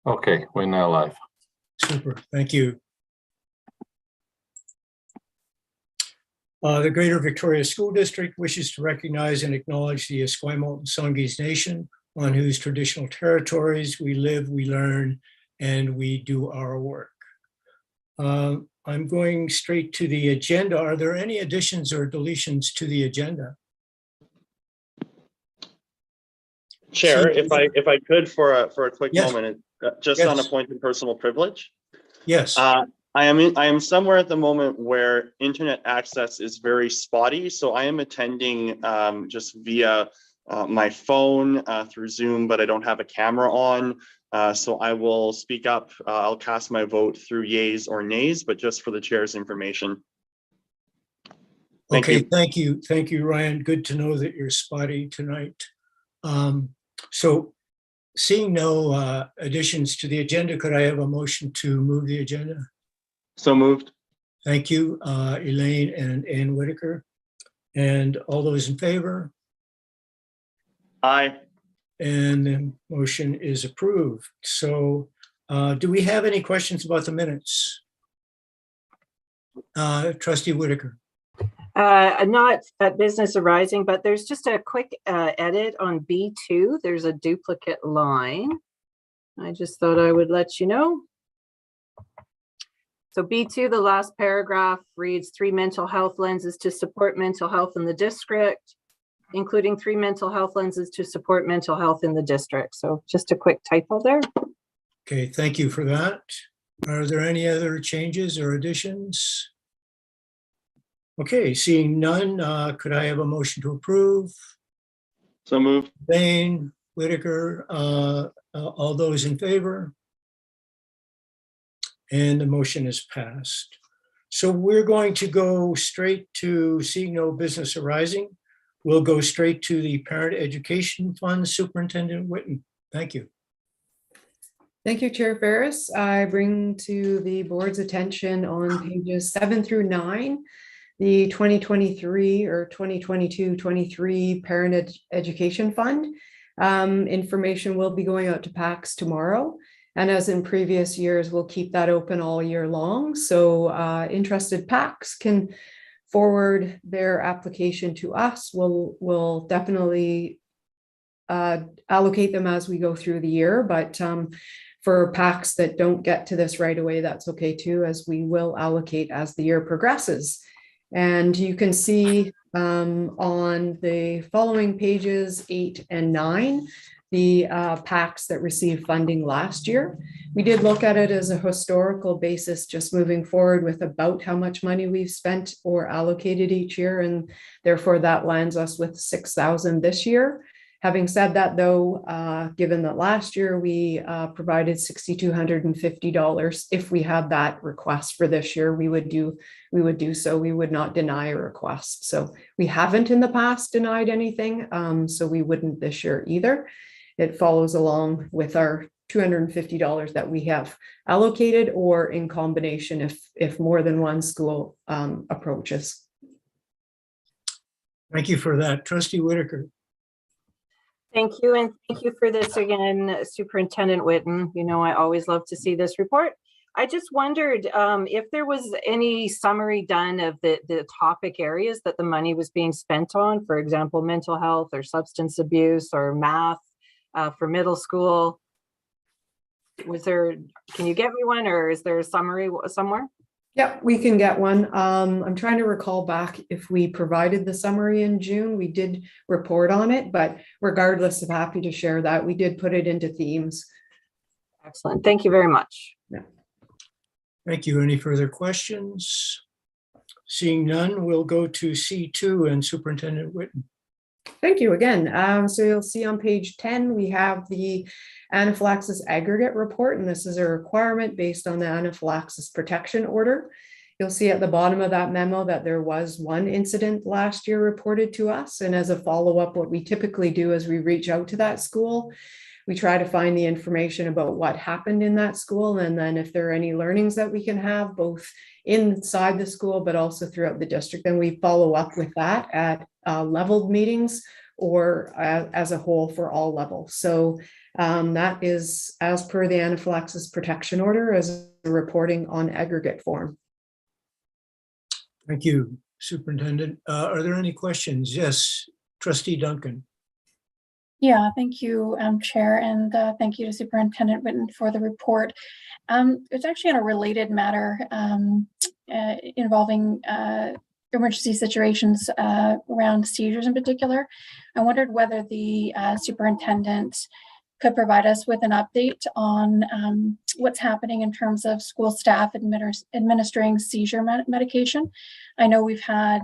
Okay, we're now live. Super, thank you. The Greater Victoria School District wishes to recognize and acknowledge the Esquimalt and Songhees Nation, on whose traditional territories we live, we learn, and we do our work. I'm going straight to the agenda. Are there any additions or deletions to the agenda? Chair, if I could for a quick Yes. moment, just Yes. on a point of personal privilege. Yes, I am somewhere at the moment where internet access is very spotty, so I am attending just via my phone through Zoom, but I don't have a camera on. So I will speak up. I'll cast my vote through yays or nays, but just for the chair's information. okay, thank you. Thank you, Ryan. Good to know that you're spotty tonight. So seeing no additions to the agenda, could I have a motion to move the agenda? So moved. Thank you, Elaine and Ann Whitaker. And all those in favor? Aye. And the motion is approved. So do we have any questions about the minutes? Trustee Whitaker. Not at business arising, but there's just a quick edit on B2. There's a duplicate line. I just thought I would let you know. So B2, the last paragraph reads 3 mental health lenses to support mental health in the district, including 3 mental health lenses to support mental health in the district. So just a quick typo there. Okay, thank you for that. Are there any other changes or additions? Okay, seeing none, could I have a motion to approve? So moved. Bain, Whitaker, all those in favor? And the motion is passed. So we're going to go straight to, seeing no business arising, we'll go straight to the Parent Education Fund, Superintendent Whitten. Thank you. Thank you, Chair Ferris. I bring to the board's attention on pages 7 through 9, the 2023 or 2022-23 Parent Education Fund. Information will be going out to PACs tomorrow. And as in previous years, we'll keep that open all year long. So interested PACs can forward their application to us. We'll definitely allocate them as we go through the year. But for PACs that don't get to this right away, that's okay too, as we will allocate as the year progresses. And you can see on the following pages 8 and 9, the PACs that received funding last year. We did look at it as a historical basis, just moving forward with about how much money we've spent or allocated each year. And therefore that lands us with $6,000 this year. Having said that though, given that last year we provided $6,250, if we had that request for this year, we would do so. We would not deny a request. So we haven't in the past denied anything, so we wouldn't this year either. It follows along with our $250 that we have allocated, or in combination if more than one school approaches. Thank you for that. Trustee Whitaker. Thank you. And thank you for this again, Superintendent Whitten. You know, I always love to see this report. I just wondered if there was any summary done of the topic areas that the money was being spent on, for example, mental health or substance abuse or math for middle school. Was there, can you get me one, or is there a summary somewhere? Yeah, we can get one. I'm trying to recall back if we provided the summary in June. We did report on it, but regardless, I'm happy to share that. We did put it into themes. Excellent. Thank you very much. Yeah. Thank you. Any further questions? Seeing none, we'll go to C2 and Superintendent Whitten. Thank you again. So you'll see on page 10, we have the Anaphylaxis Aggregate report, and this is a requirement based on the Anaphylaxis Protection Order. You'll see at the bottom of that memo that there was one incident last year reported to us, and as a follow-up, what we typically do is we reach out to that school. We try to find the information about what happened in that school, and then if there are any learnings that we can have both inside the school but also throughout the district, then we follow up with that at leveled meetings or as a whole for all levels. So That is as per the Anaphylaxis protection order as a reporting on aggregate form. Thank you, Superintendent. Are there any questions? Yes, Trustee Duncan. Yeah, thank you, Chair, and thank you to Superintendent Witten for the report. It's actually on a related matter involving emergency situations around seizures in particular. I wondered whether the superintendent could provide us with an update on what's happening in terms of school staff administering seizure medication. I know we've had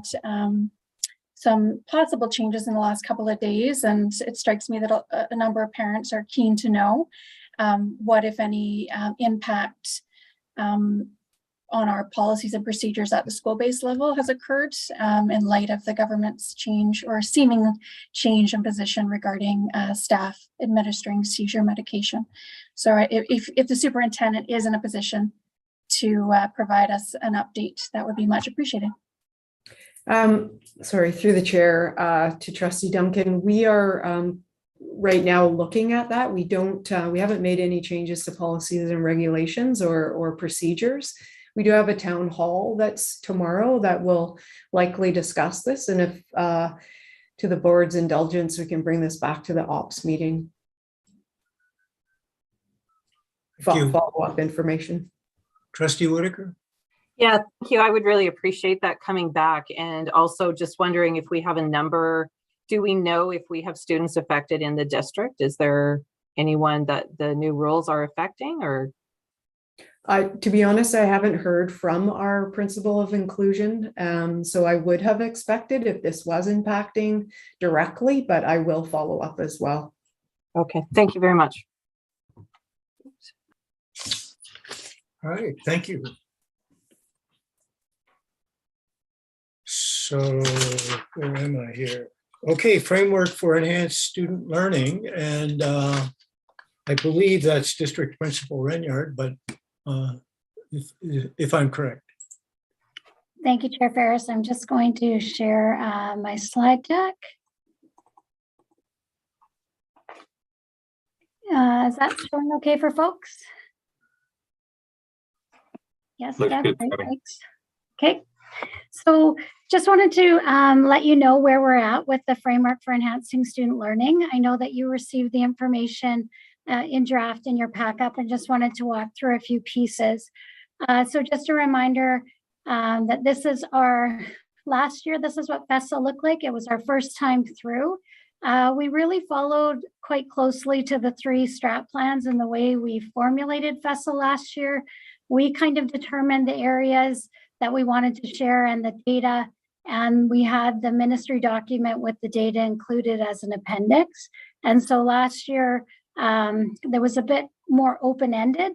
some possible changes in the last couple of days, and it strikes me that a number of parents are keen to know what, if any, impact on our policies and procedures at the school-based level has occurred in light of the government's change or seeming change in position regarding staff administering seizure medication. So if the superintendent is in a position to provide us an update, that would be much appreciated. Sorry, through the chair to Trustee Duncan, we are right now looking at that. We haven't made any changes to policies and regulations or procedures. We do have a town hall that's tomorrow that will likely discuss this. And if to the board's indulgence, we can bring this back to the ops meeting. Follow-up information. Trustee Whitaker. Yeah, thank you. I would really appreciate that coming back. And also just wondering if we have a number, do we know if we have students affected in the district? Is there anyone that the new rules are affecting, or? To be honest, I haven't heard from our principal of inclusion. So I would have expected if this was impacting directly, but I will follow up as well. Okay, thank you very much. All right, thank you. So where am I here? Okay, framework for enhanced student learning. And I believe that's District Principal Renyard, but if I'm correct. Thank you, Chair Ferris. I'm just going to share my slide deck. Is that showing okay for folks? Yes, yeah, great, thanks. Okay, so just wanted to let you know where we're at with the framework for enhancing student learning. I know that you received the information in draft in your pack-up and just wanted to walk through a few pieces. So just a reminder that this is our last year, this is what FESA looked like. It was our first time through. We really followed quite closely to the 3 strat plans and the way we formulated FESA last year. We kind of determined the areas that we wanted to share and the data, and we had the ministry document with the data included as an appendix. And so last year, there was a bit more open-ended.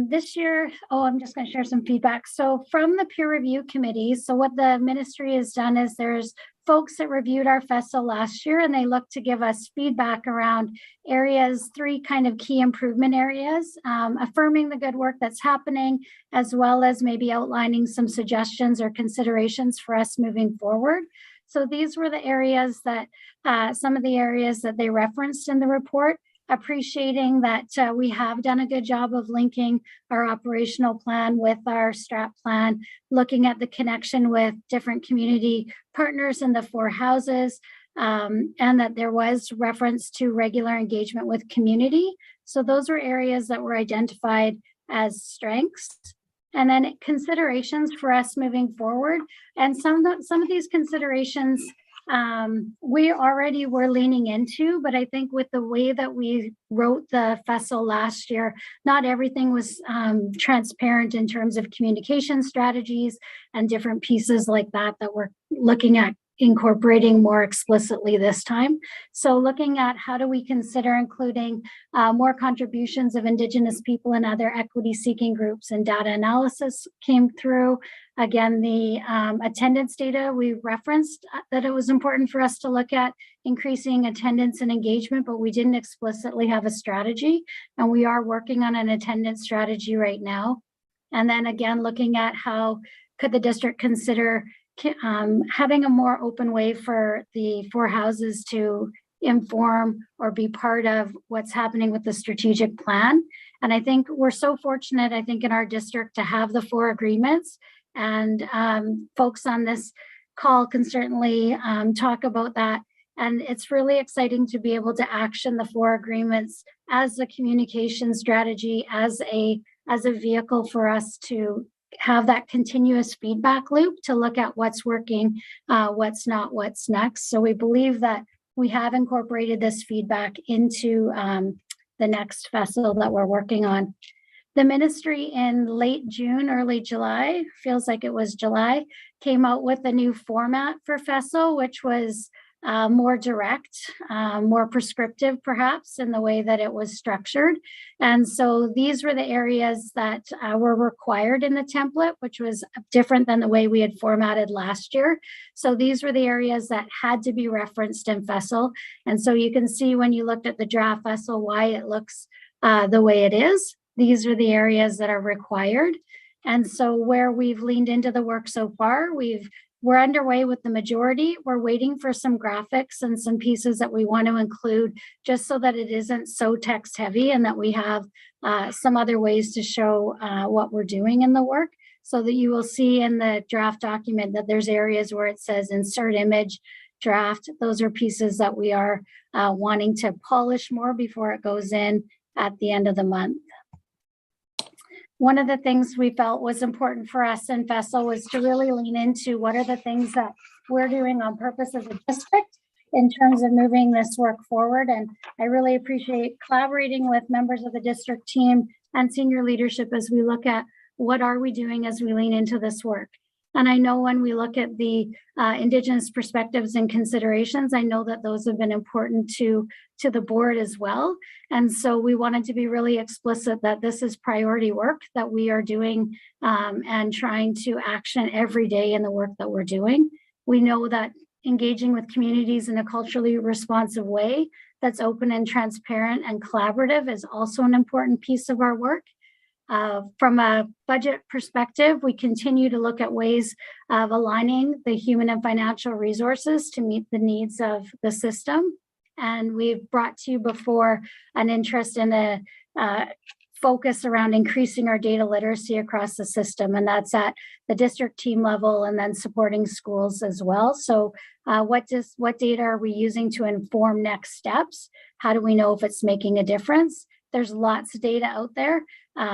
This year, I'm just going to share some feedback. So from the peer review committee, so what the ministry has done is there's folks that reviewed our FESA last year, and they look to give us feedback around areas, 3 kind of key improvement areas, affirming the good work that's happening, as well as maybe outlining some suggestions or considerations for us moving forward. So these were the areas that, some of the areas that they referenced in the report, appreciating that we have done a good job of linking our operational plan with our strat plan, looking at the connection with different community partners in the 4 houses, and that there was reference to regular engagement with community. So those were areas that were identified as strengths. And then considerations for us moving forward. And some of these considerations we already were leaning into, but I think with the way that we wrote the FESA last year, not everything was transparent in terms of communication strategies and different pieces like that we're looking at incorporating more explicitly this time. So looking at how do we consider including more contributions of Indigenous people and other equity seeking groups, and data analysis came through. Again, the attendance data, we referenced that it was important for us to look at increasing attendance and engagement, but we didn't explicitly have a strategy, and we are working on an attendance strategy right now. And then again, looking at how could the district consider having a more open way for the 4 houses to inform or be part of what's happening with the strategic plan. And I think we're so fortunate, I think, in our district to have the 4 agreements, and folks on this call can certainly talk about that. And it's really exciting to be able to action the 4 agreements as a communication strategy, as a vehicle for us to have that continuous feedback loop to look at what's working, what's not, what's next. So we believe that we have incorporated this feedback into the next festival that we're working on. The ministry in late June, early July, feels like it was July, came out with a new format for FESO, which was more direct, more prescriptive, perhaps, in the way that it was structured. And so these were the areas that were required in the template, which was different than the way we had formatted last year. So these were the areas that had to be referenced in FESO. And so you can see when you looked at the draft FESO why it looks the way it is. These are the areas that are required. And so where we've leaned into the work so far, we're underway with the majority. We're waiting for some graphics and some pieces that we want to include just so that it isn't so text heavy, and that we have some other ways to show what we're doing in the work, so that you will see in the draft document that there's areas where it says insert image draft. Those are pieces that we are wanting to polish more before it goes in at the end of the month. One of the things we felt was important for us in FESO was to really lean into what are the things that we're doing on purpose as a district in terms of moving this work forward. And I really appreciate collaborating with members of the district team and senior leadership as we look at what are we doing as we lean into this work. And I know when we look at the Indigenous perspectives and considerations, I know that those have been important to the board as well. And so we wanted to be really explicit that this is priority work that we are doing and trying to action every day in the work that we're doing. We know that engaging with communities in a culturally responsive way that's open and transparent and collaborative is also an important piece of our work. From a budget perspective, we continue to look at ways of aligning the human and financial resources to meet the needs of the system. And we've brought to you before an interest in a focus around increasing our data literacy across the system. And that's at the district team level and then supporting schools as well. So what data are we using to inform next steps? How do we know if it's making a difference? There's lots of data out there.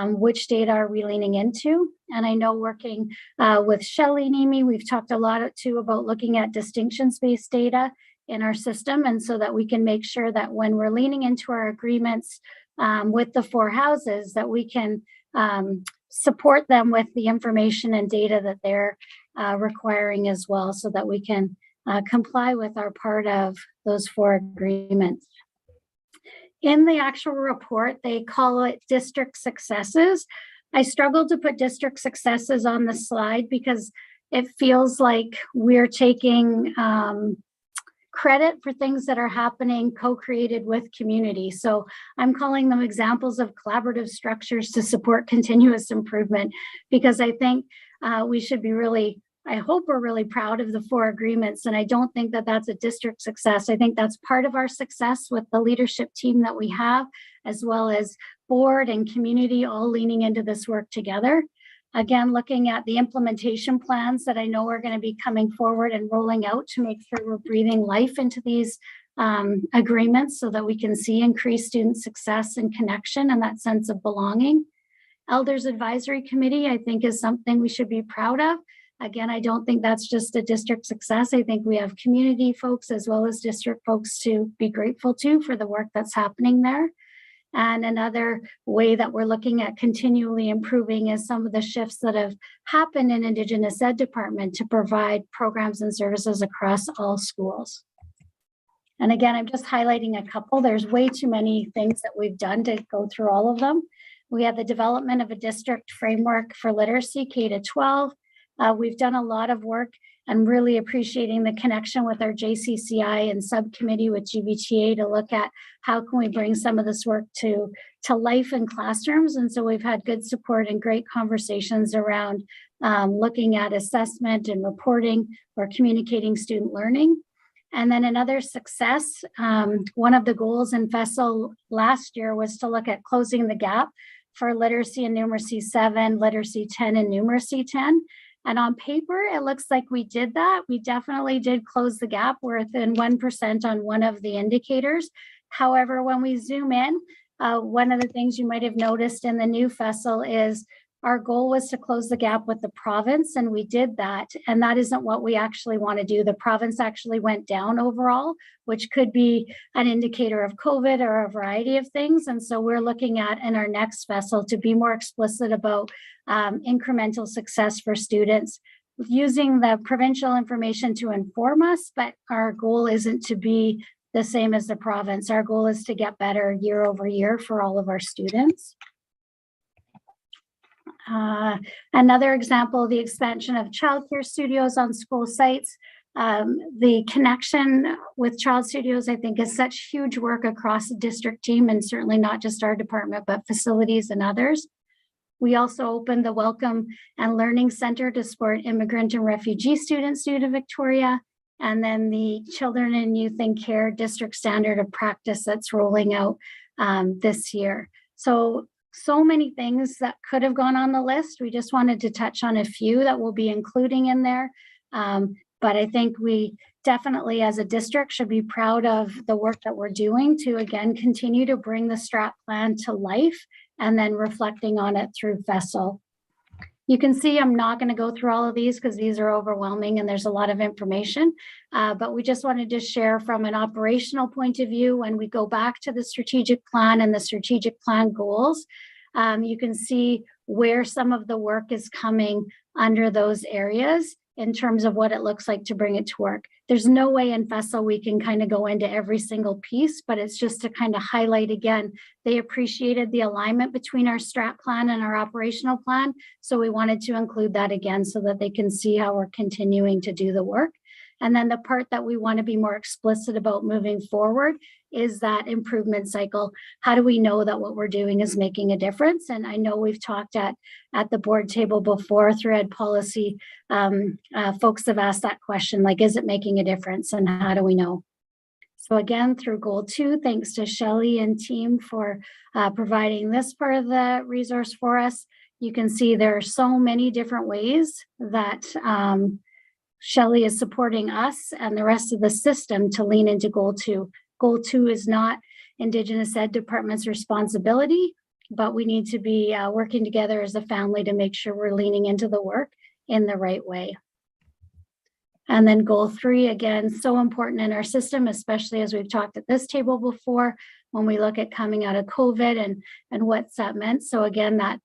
Which data are we leaning into? And I know working with Shelley and Amy, we've talked a lot too about looking at distinctions-based data in our system, and so that we can make sure that when we're leaning into our agreements with the 4 houses, that we can support them with the information and data that they're requiring as well, so that we can comply with our part of those 4 agreements. In the actual report, they call it district successes. I struggled to put district successes on the slide because it feels like we're taking credit for things that are happening co-created with community. So I'm calling them examples of collaborative structures to support continuous improvement, because I think we should be really, I hope we're really proud of the 4 agreements. And I don't think that that's a district success. I think that's part of our success with the leadership team that we have, as well as board and community all leaning into this work together. Again, looking at the implementation plans that I know are going to be coming forward and rolling out to make sure we're breathing life into these agreements so that we can see increased student success and connection and that sense of belonging. Elders Advisory Committee, I think, is something we should be proud of. Again, I don't think that's just a district success. I think we have community folks as well as district folks to be grateful to for the work that's happening there. And another way that we're looking at continually improving is some of the shifts that have happened in Indigenous Ed Department to provide programs and services across all schools. And again, I'm just highlighting a couple. There's way too many things that we've done to go through all of them. We have the development of a district framework for literacy, K-12. We've done a lot of work and really appreciating the connection with our JCCI and subcommittee with GVTA to look at how can we bring some of this work to life in classrooms. And so we've had good support and great conversations around looking at assessment and reporting or communicating student learning. And then another success, one of the goals in FESL last year was to look at closing the gap for literacy and numeracy 7, literacy 10, and numeracy 10. And on paper, it looks like we did that. We definitely did close the gap. We're within 1% on one of the indicators. However, when we zoom in, one of the things you might have noticed in the new FESL is our goal was to close the gap with the province, and we did that. And that isn't what we actually want to do. The province actually went down overall, which could be an indicator of COVID or a variety of things. And so we're looking at in our next FESL to be more explicit about incremental success for students, using the provincial information to inform us, but our goal isn't to be the same as the province. Our goal is to get better year over year for all of our students. Another example, the expansion of childcare studios on school sites. The connection with child studios, I think, is such huge work across the district team, and certainly not just our department, but facilities and others. We also opened the Welcome and Learning Center to support immigrant and refugee students new to Victoria. And then the Children and Youth in Care District Standard of Practice that's rolling out this year. So many things that could have gone on the list. We just wanted to touch on a few that we'll be including in there. But I think we definitely as a district should be proud of the work that we're doing to, again, continue to bring the strat plan to life and then reflecting on it through FESL. You can see I'm not going to go through all of these because these are overwhelming and there's a lot of information, but we just wanted to share from an operational point of view. When we go back to the strategic plan and the strategic plan goals, you can see where some of the work is coming under those areas in terms of what it looks like to bring it to work. There's no way in FESL we can kind of go into every single piece, but it's just to kind of highlight again, they appreciated the alignment between our strat plan and our operational plan. So we wanted to include that again so that they can see how we're continuing to do the work. And then the part that we want to be more explicit about moving forward is that improvement cycle. How do we know that what we're doing is making a difference? And I know we've talked at the board table before through ed policy, folks have asked that question, like, is it making a difference and how do we know? So again, through goal 2, thanks to Shelley and team for providing this part of the resource for us. You can see there are so many different ways that Shelley is supporting us and the rest of the system to lean into goal 2. Goal 2 is not Indigenous Ed Department's responsibility, but we need to be working together as a family to make sure we're leaning into the work in the right way. And then goal 3, again, so important in our system, especially as we've talked at this table before, when we look at coming out of COVID and what's that meant. So again, that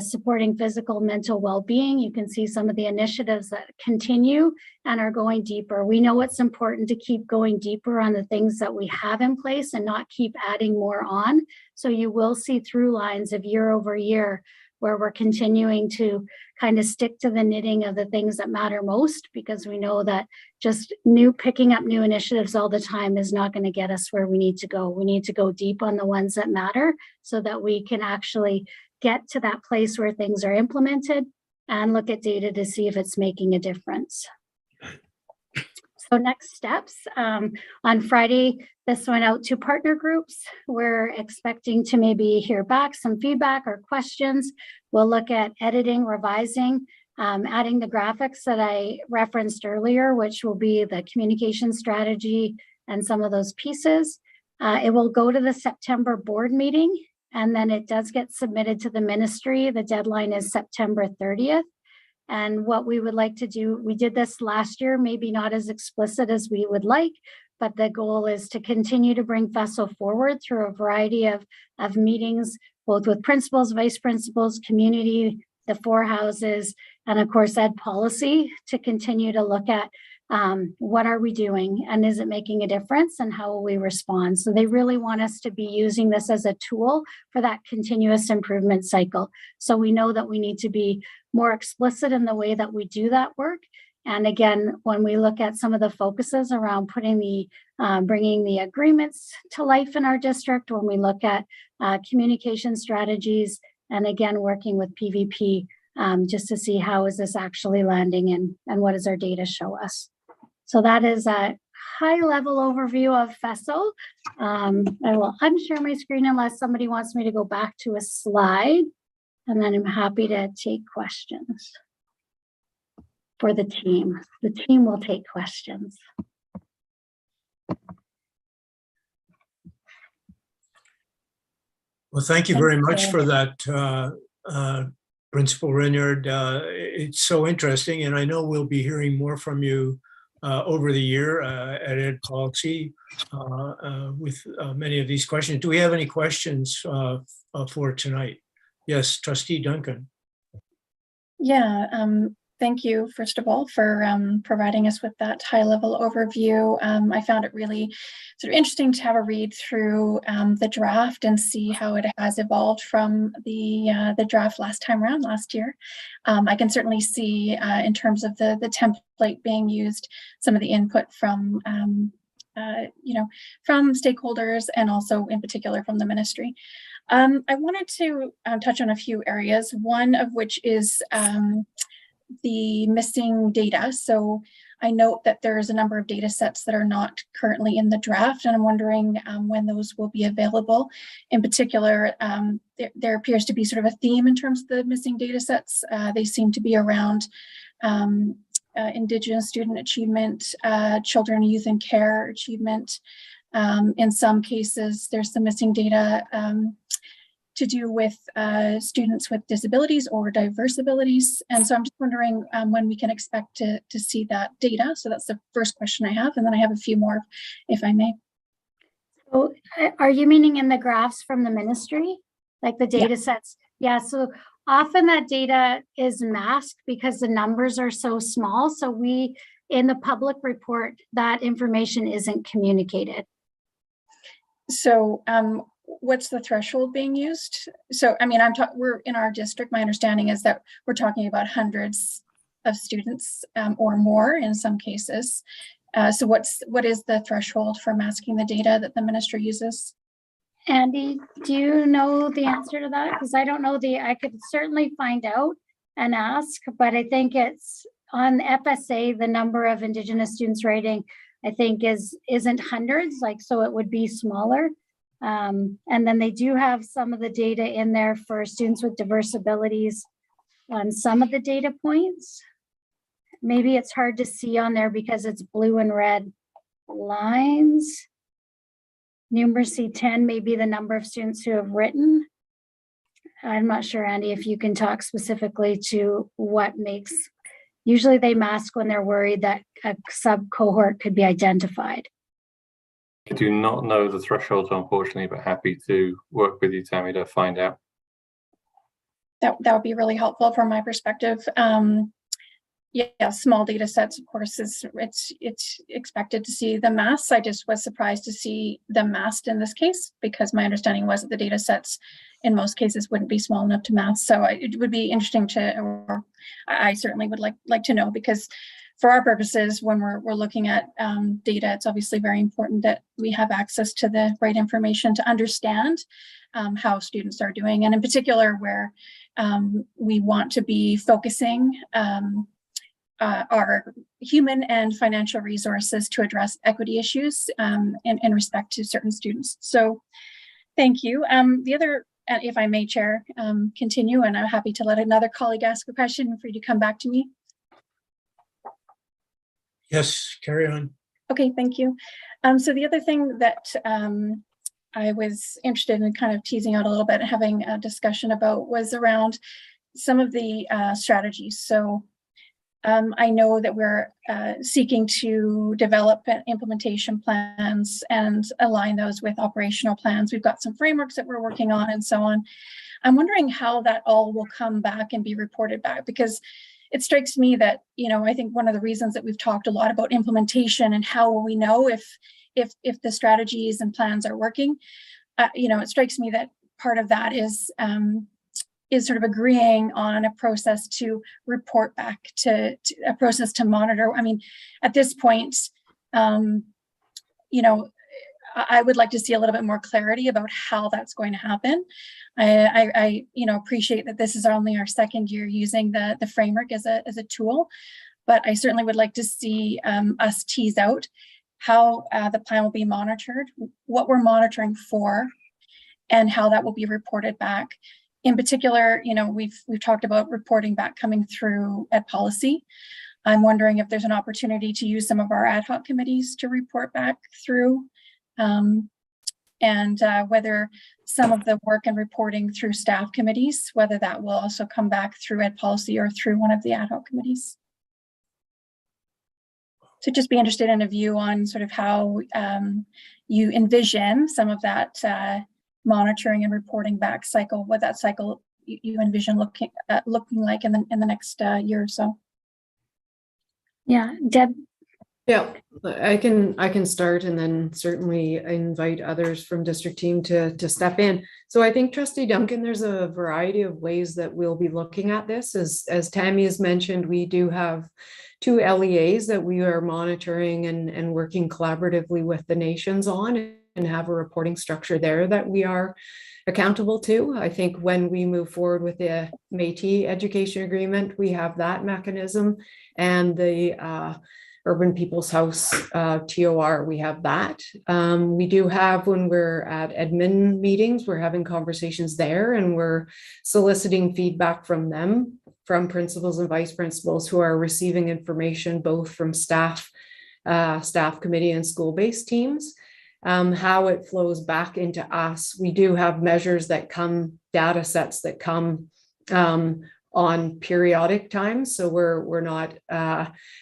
supporting physical, mental well-being. You can see some of the initiatives that continue and are going deeper. We know it's important to keep going deeper on the things that we have in place and not keep adding more on. So you will see through lines of year over year where we're continuing to kind of stick to the knitting of the things that matter most, because we know that just picking up new initiatives all the time is not going to get us where we need to go. We need to go deep on the ones that matter so that we can actually get to that place where things are implemented and look at data to see if it's making a difference. So next steps, on Friday, this went out to partner groups. We're expecting to maybe hear back some feedback or questions. We'll look at editing, revising, adding the graphics that I referenced earlier, which will be the communication strategy and some of those pieces. It will go to the September board meeting, and then it does get submitted to the ministry. The deadline is September 30th. And what we would like to do, we did this last year, maybe not as explicit as we would like, but the goal is to continue to bring FESL forward through a variety of meetings, both with principals, vice principals, community, the 4 houses, and of course, ed policy, to continue to look at what are we doing and is it making a difference and how will we respond? So they really want us to be using this as a tool for that continuous improvement cycle. So we know that we need to be more explicit in the way that we do that work. And again, when we look at some of the focuses around putting bringing the agreements to life in our district, when we look at communication strategies, and again, working with PVP just to see how is this actually landing and what does our data show us. So that is high-level overview of FESO. I will unshare my screen unless somebody wants me to go back to a slide, and then I'm happy to take questions for the team. The team will take questions. Well, thank you very much for that, Principal Reynard. It's so interesting, and I know we'll be hearing more from you over the year at Ed Policy with many of these questions. Do we have any questions for tonight? Yes, Trustee Duncan. Yeah, thank you, first of all, for providing us with that high-level overview. I found it really sort of interesting to have a read through the draft and see how it has evolved from the draft last time around last year. I can certainly see in terms of the template being used, some of the input from from stakeholders and also in particular from the ministry. I wanted to touch on a few areas, one of which is the missing data. So I note that there's a number of data sets that are not currently in the draft, and I'm wondering when those will be available. In particular, there appears to be sort of a theme in terms of the missing data sets. They seem to be around Indigenous student achievement, children, youth, and care achievement. In some cases, there's some missing data to do with students with disabilities or diverse abilities. And so I'm just wondering when we can expect to see that data. So that's the first question I have. And then I have a few more, if I may. So are you meaning in the graphs from the ministry, like the data sets? Yeah, so often that data is masked because the numbers are so small. So in the public report, that information isn't communicated. So what's the threshold being used? So, I mean, we're in our district. My understanding is that we're talking about hundreds of students or more in some cases. So what is the threshold for masking the data that the ministry uses? Andy, do you know the answer to that? Because I don't know I could certainly find out and ask, but I think it's on FSA, the number of Indigenous students rating, I think isn't hundreds, so it would be smaller. And then they do have some of the data in there for students with diverse abilities on some of the data points. Maybe it's hard to see on there because it's blue and red lines. Numeracy 10 may be the number of students who have written. I'm not sure, Andy, if you can talk specifically to what makes, usually they mask when they're worried that a sub-cohort could be identified. I do not know the thresholds, unfortunately, but happy to work with you, Tammy, to find out. That would be really helpful from my perspective. Yeah, small data sets, of course, it's expected to see the mass. I just was surprised to see them masked in this case because my understanding was that the data sets in most cases wouldn't be small enough to mask. So it would be interesting or I certainly would like to know, because for our purposes, when we're looking at data, it's obviously very important that we have access to the right information to understand how students are doing, and in particular where we want to be focusing our human and financial resources to address equity issues in respect to certain students. So thank you. The other, if I may, Chair, continue, and I'm happy to let another colleague ask a question for you to come back to me. Yes, carry on. Okay, thank you. So the other thing that I was interested in kind of teasing out a little bit and having a discussion about was around some of the strategies. So I know that we're seeking to develop implementation plans and align those with operational plans. We've got some frameworks that we're working on and so on. I'm wondering how that all will come back and be reported back, because it strikes me that, I think one of the reasons that we've talked a lot about implementation and how will we know if the strategies and plans are working, it strikes me that part of that is sort of agreeing on a process to report back, to a process to monitor. I mean, at this point, I would like to see a little bit more clarity about how that's going to happen. I appreciate that this is only our second year using the framework as a tool, but I certainly would like to see us tease out how the plan will be monitored, what we're monitoring for, and how that will be reported back. In particular, we've talked about reporting back coming through Ed Policy. I'm wondering if there's an opportunity to use some of our ad hoc committees to report back through, and whether some of the work and reporting through staff committees, whether that will also come back through Ed Policy or through one of the ad hoc committees. So just be interested in a view on sort of how you envision some of that monitoring and reporting back cycle, what that cycle you envision looking like in the next year or so. Yeah, Deb. Yeah, I can start and then certainly invite others from district team to step in. So I think Trustee Duncan, there's a variety of ways that we'll be looking at this. As Tammy has mentioned, we do have 2 LEAs that we are monitoring and working collaboratively with the nations on, and have a reporting structure there that we are accountable to. I think when we move forward with the Métis Education Agreement, we have that mechanism, and the Urban People's House TOR, we have that. We do have, when we're at admin meetings, we're having conversations there, and we're soliciting feedback from them, from principals and vice principals who are receiving information both from staff committee and school-based teams. How it flows back into us. We do have measures that come, data sets that come on periodic times. So we're not,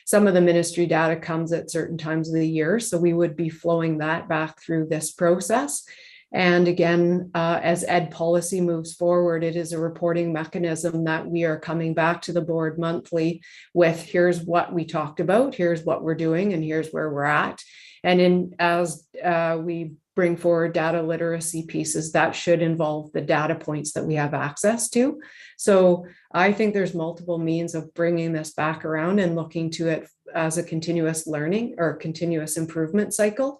some of the ministry data comes at certain times of the year. So we would be flowing that back through this process. And again, as Ed Policy moves forward, it is a reporting mechanism that we are coming back to the board monthly with, here's what we talked about, here's what we're doing, and here's where we're at. And as we bring forward data literacy pieces, that should involve the data points that we have access to. So I think there's multiple means of bringing this back around and looking to it as a continuous learning or continuous improvement cycle.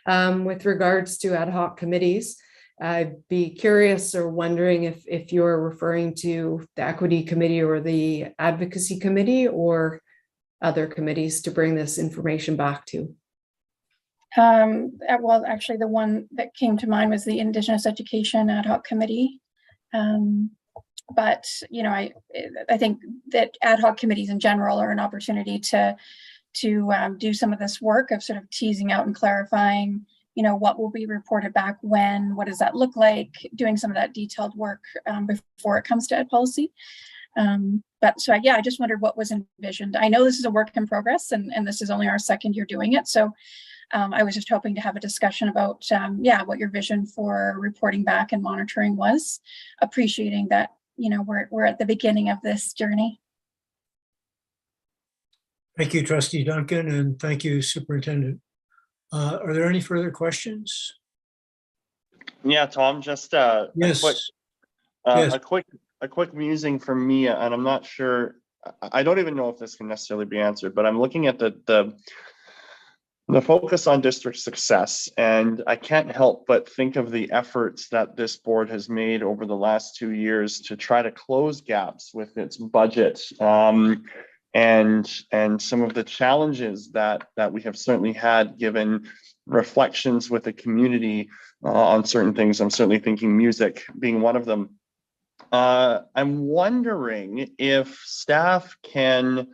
With regards to ad hoc committees, I'd be curious or wondering if you're referring to the Equity Committee or the Advocacy Committee or other committees to bring this information back to. Well, actually, the one that came to mind was the Indigenous Education Ad Hoc Committee. But I think that ad hoc committees in general are an opportunity to do some of this work of sort of teasing out and clarifying, what will be reported back when, what does that look like, doing some of that detailed work before it comes to Ed Policy. But so, yeah, I just wondered what was envisioned. I know this is a work in progress, and this is only our second year doing it. So I was just hoping to have a discussion about, what your vision for reporting back and monitoring was, appreciating that, we're at the beginning of this journey. Thank you, Trustee Duncan, and thank you, Superintendent. Are there any further questions? Yeah, Tom, just Yes. a quick musing from me, and I'm not sure, I don't even know if this can necessarily be answered, but I'm looking at the focus on district success, and I can't help but think of the efforts that this board has made over the last 2 years to try to close gaps with its budget, and some of the challenges that we have certainly had, given reflections with the community on certain things. I'm certainly thinking music being one of them. I'm wondering if staff can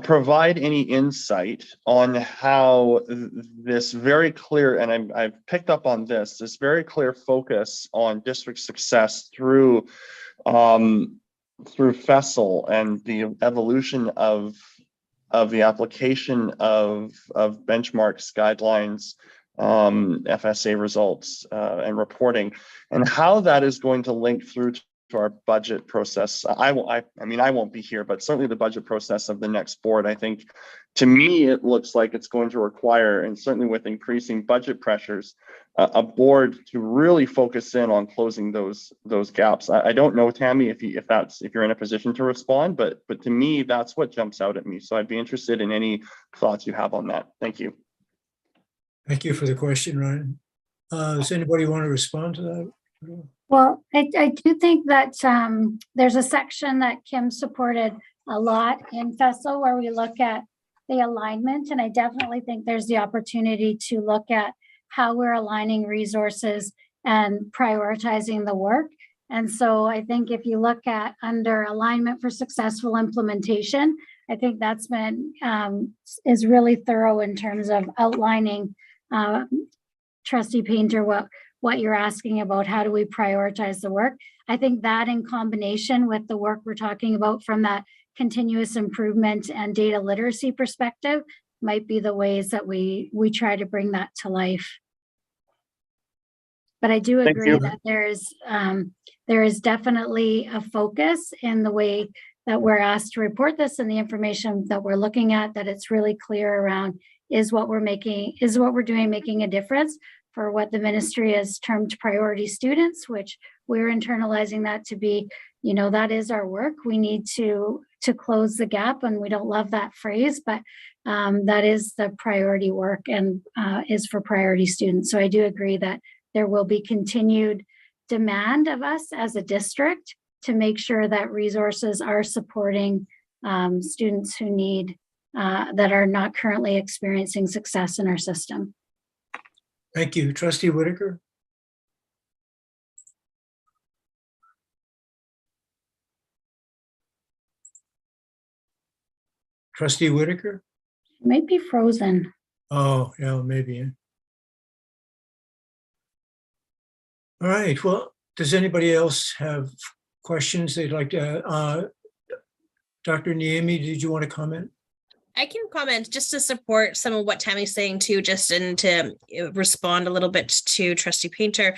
provide any insight on how this very clear, and I've picked up on this very clear focus on district success through FESL and the evolution of the application of benchmarks, guidelines, FSA results, and reporting, and how that is going to link through to our budget process. I won't be here, but certainly the budget process of the next board. I think, to me, it looks like it's going to require, and certainly with increasing budget pressures, a board to really focus in on closing those gaps. I don't know, Tammy, if you're in a position to respond, but to me, that's what jumps out at me. So I'd be interested in any thoughts you have on that. Thank you. Thank you for the question, Ryan. Does anybody want to respond to that? Well, I do think that there's a section that Kim supported a lot in FESL where we look at the alignment. And I definitely think there's the opportunity to look at how we're aligning resources and prioritizing the work. And so I think if you look at under alignment for successful implementation, I think that's been is really thorough in terms of outlining, Trustee Painter, what you're asking about, how do we prioritize the work? I think that in combination with the work we're talking about from that continuous improvement and data literacy perspective might be the ways that we try to bring that to life. But I do agree that there is definitely a focus in the way that we're asked to report this and the information that we're looking at, that it's really clear around is what we're doing making a difference for what the ministry has termed priority students, which we're internalizing that to be, you know, that is our work. We need to close the gap, and we don't love that phrase, but that is the priority work and is for priority students. So I do agree that there will be continued demand of us as a district to make sure that resources are supporting students who need, that are not currently experiencing success in our system. Thank you. Trustee Whitaker? Trustee Whitaker? It might be frozen. Oh, yeah, maybe. All right. Well, does anybody else have questions they'd like to? Dr. Niemi, did you want to comment? I can comment just to support some of what Tammy's saying too, just and to respond a little bit to Trustee Painter.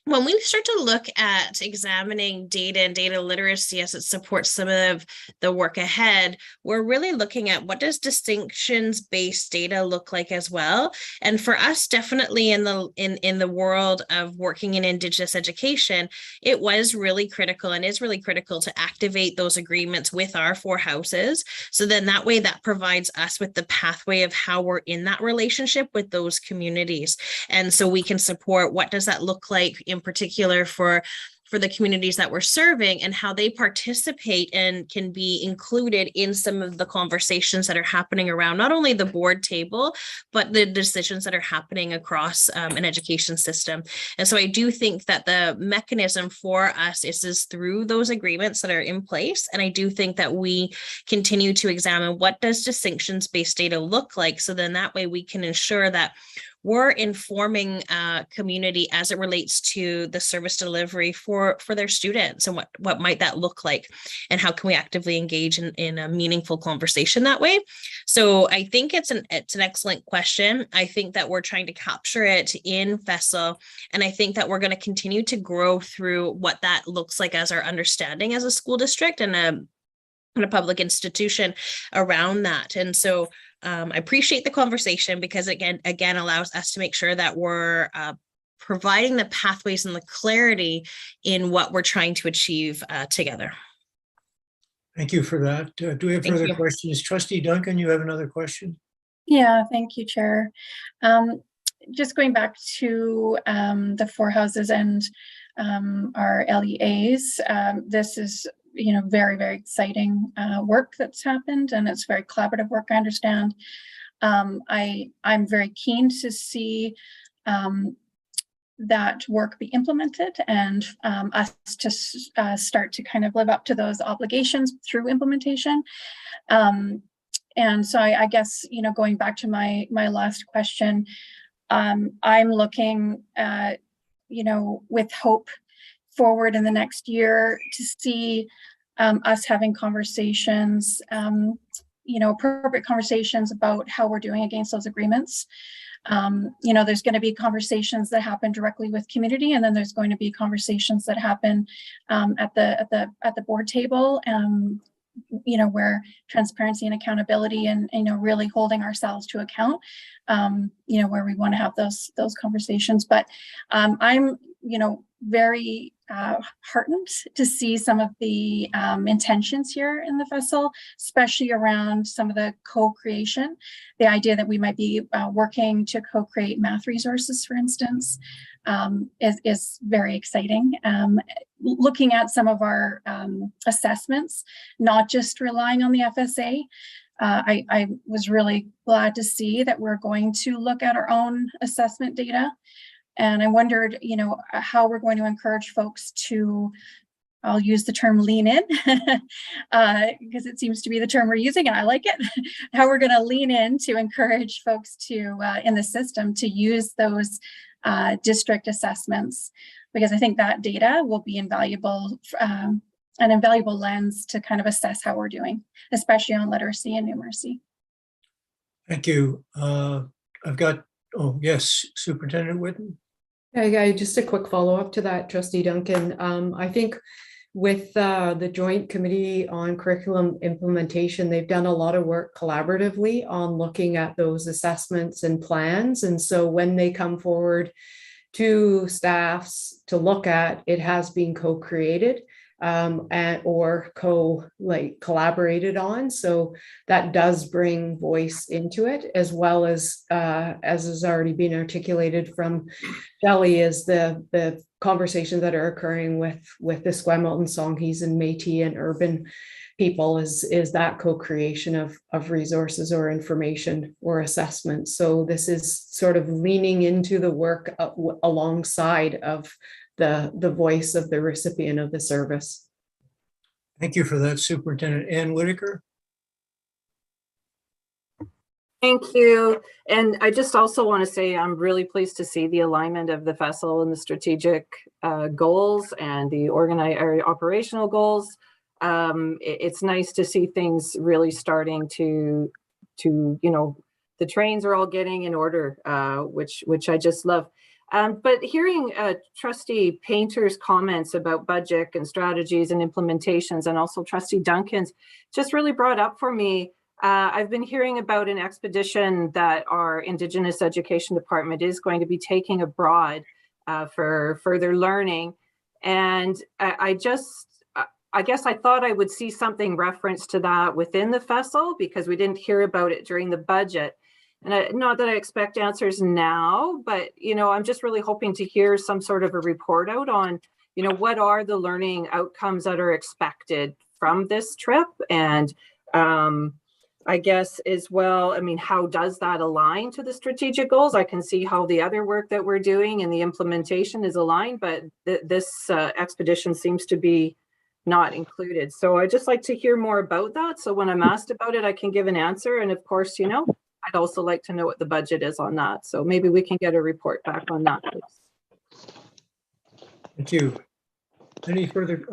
When we start to look at examining data and data literacy as it supports some of the work ahead, we're really looking at what does distinctions-based data look like as well. And for us, definitely in the world of working in Indigenous education, it was really critical and is really critical to activate those agreements with our 4 houses. So then that way that provides us with the pathway of how we're in that relationship with those communities. And so we can support what does that look like in particular for the communities that we're serving, and how they participate and can be included in some of the conversations that are happening around not only the board table, but the decisions that are happening across an education system. And so I do think that the mechanism for us is through those agreements that are in place. And I do think that we continue to examine what does distinctions-based data look like. So then that way we can ensure that we're informing community as it relates to the service delivery for their students, and what might that look like, and how can we actively engage in a meaningful conversation that way. So I think it's an excellent question. I think that we're trying to capture it in FESL, and I think that we're going to continue to grow through what that looks like as our understanding as a school district and a public institution around that. And so I appreciate the conversation, because again allows us to make sure that we're providing the pathways and the clarity in what we're trying to achieve together. Thank you for that. Do we have further questions? Trustee Duncan, you have another question? Yeah, thank you, Chair. Just going back to the 4 houses and our LEAs, this is very, very exciting work that's happened, and it's very collaborative work, I understand. I'm very keen to see that work be implemented, and us to start to kind of live up to those obligations through implementation. And so I guess, going back to my last question, I'm looking at, with hope forward in the next year to see us having conversations, appropriate conversations about how we're doing against those agreements. There's going to be conversations that happen directly with community, and then there's going to be conversations that happen at the board table, where transparency and accountability and really holding ourselves to account, where we want to have those conversations. But I'm very heartened to see some of the intentions here in the FESL, especially around some of the co-creation. The idea that we might be working to co-create math resources, for instance, is very exciting. Looking at some of our assessments, not just relying on the FSA, I was really glad to see that we're going to look at our own assessment data. And I wondered, how we're going to encourage folks to, I'll use the term lean in, because it seems to be the term we're using and I like it, how we're going to lean in to encourage folks to, in the system, to use those district assessments, because I think that data will be invaluable, an invaluable lens to kind of assess how we're doing, especially on literacy and numeracy. Thank you. I've got, oh yes, Superintendent Whitten. Yeah, just a quick follow-up to that, Trustee Duncan. I think with the Joint Committee on Curriculum Implementation, they've done a lot of work collaboratively on looking at those assessments and plans. And so when they come forward to staffs to look at, it has been co-created or collaborated on. So that does bring voice into it, as well as has already been articulated from Shelley, is the conversations that are occurring with the Esquimalt, Songhees, and Métis and urban people is that co-creation of resources or information or assessment. So this is sort of leaning into the work alongside of the voice of the recipient of the service. Thank you for that, Superintendent. Ann Whitaker. Thank you. And I just also want to say I'm really pleased to see the alignment of the FESL and the strategic goals and the operational goals. It's nice to see things really starting to the trains are all getting in order, which I just love. But hearing Trustee Painter's comments about budget and strategies and implementations, and also Trustee Duncan's, just really brought up for me. I've been hearing about an expedition that our Indigenous Education Department is going to be taking abroad for further learning. And I guess I thought I would see something reference to that within the FESL, because we didn't hear about it during the budget. And not that I expect answers now, but, I'm just really hoping to hear some sort of a report out on, what are the learning outcomes that are expected from this trip? And I guess as well, how does that align to the strategic goals? I can see how the other work that we're doing and the implementation is aligned, but this expedition seems to be not included. So I'd just like to hear more about that. So when I'm asked about it, I can give an answer. And of course, I'd also like to know what the budget is on that. So maybe we can get a report back on that, please. Thank you. Any further?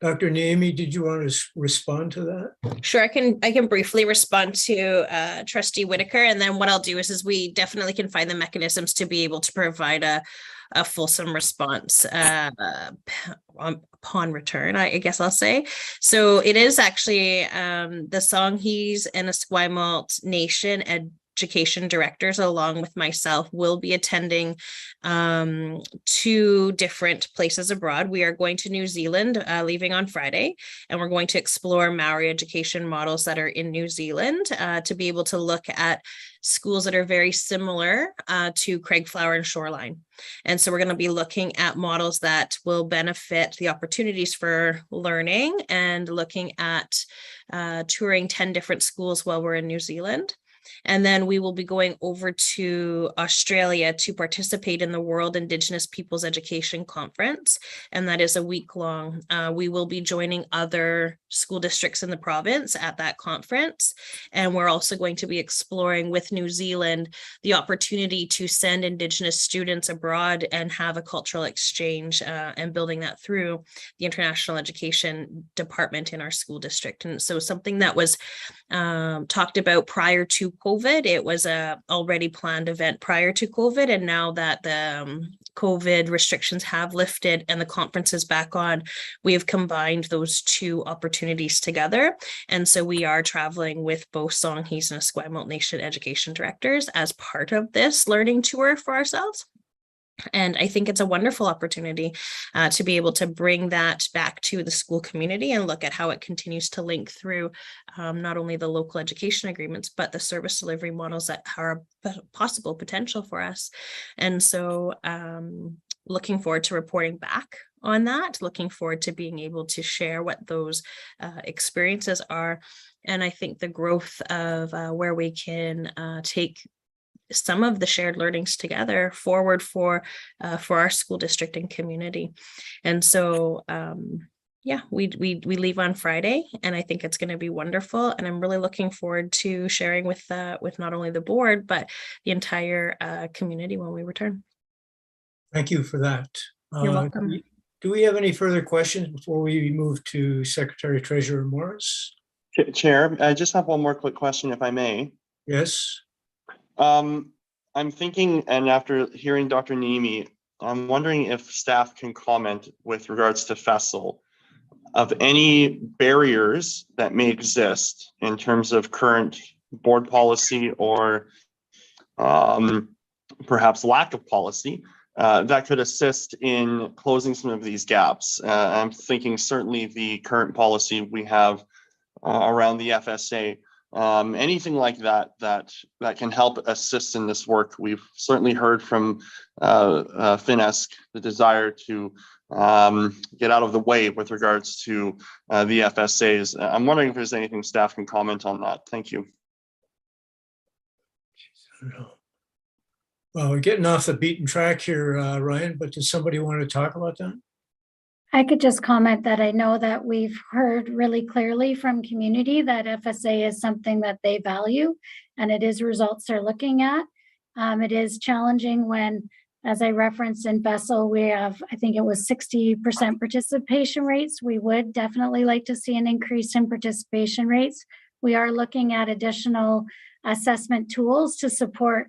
Dr. Naomi, did you want to respond to that? Sure, I can briefly respond to Trustee Whitaker, and then what I'll do is we definitely can find the mechanisms to be able to provide a fulsome response upon return, I guess I'll say. So it is actually the Songhees and Esquimalt Nation education directors, along with myself, will be attending 2 different places abroad. We are going to New Zealand, leaving on Friday, and we're going to explore Maori education models that are in New Zealand to be able to look at schools that are very similar to Craigflower and Shoreline. And so we're going to be looking at models that will benefit the opportunities for learning, and looking at touring 10 different schools while we're in New Zealand. And then we will be going over to Australia to participate in the World Indigenous Peoples Education Conference. And that is a week long. We will be joining other school districts in the province at that conference. And we're also going to be exploring with New Zealand the opportunity to send Indigenous students abroad and have a cultural exchange, and building that through the International Education Department in our school district. And so something that was talked about prior to COVID. It was a already planned event prior to COVID. And now that the COVID restrictions have lifted and the conference is back on, we have combined those 2 opportunities together. And so we are traveling with both Songhees and Esquimalt Nation education directors as part of this learning tour for ourselves. And I think it's a wonderful opportunity to be able to bring that back to the school community and look at how it continues to link through not only the local education agreements, but the service delivery models that are a possible potential for us. And so looking forward to reporting back on that, looking forward to being able to share what those experiences are. And I think the growth of where we can take some of the shared learnings together forward for our school district and community. And so, yeah, we leave on Friday, and I think it's going to be wonderful. And I'm really looking forward to sharing with not only the board, but the entire community when we return. Thank you for that. You're welcome. Do we have any further questions before we move to Secretary Treasurer Morris? Chair, I just have one more quick question, if I may. Yes. I'm thinking, and after hearing Dr. Niemi, I'm wondering if staff can comment with regards to FESL of any barriers that may exist in terms of current board policy or perhaps lack of policy that could assist in closing some of these gaps. I'm thinking certainly the current policy we have around the FSA, anything like that can help assist in this work. We've certainly heard from FinEsk the desire to get out of the way with regards to the FSAs. I'm wondering if there's anything staff can comment on that. Thank you. I don't know. Well, we're getting off the beaten track here, Ryan, but does somebody want to talk about that? I could just comment that I know that we've heard really clearly from community that FSA is something that they value, and it is results they're looking at. It is challenging when, as I referenced in Bessel, we have, I think it was 60% participation rates. We would definitely like to see an increase in participation rates. We are looking at additional assessment tools to support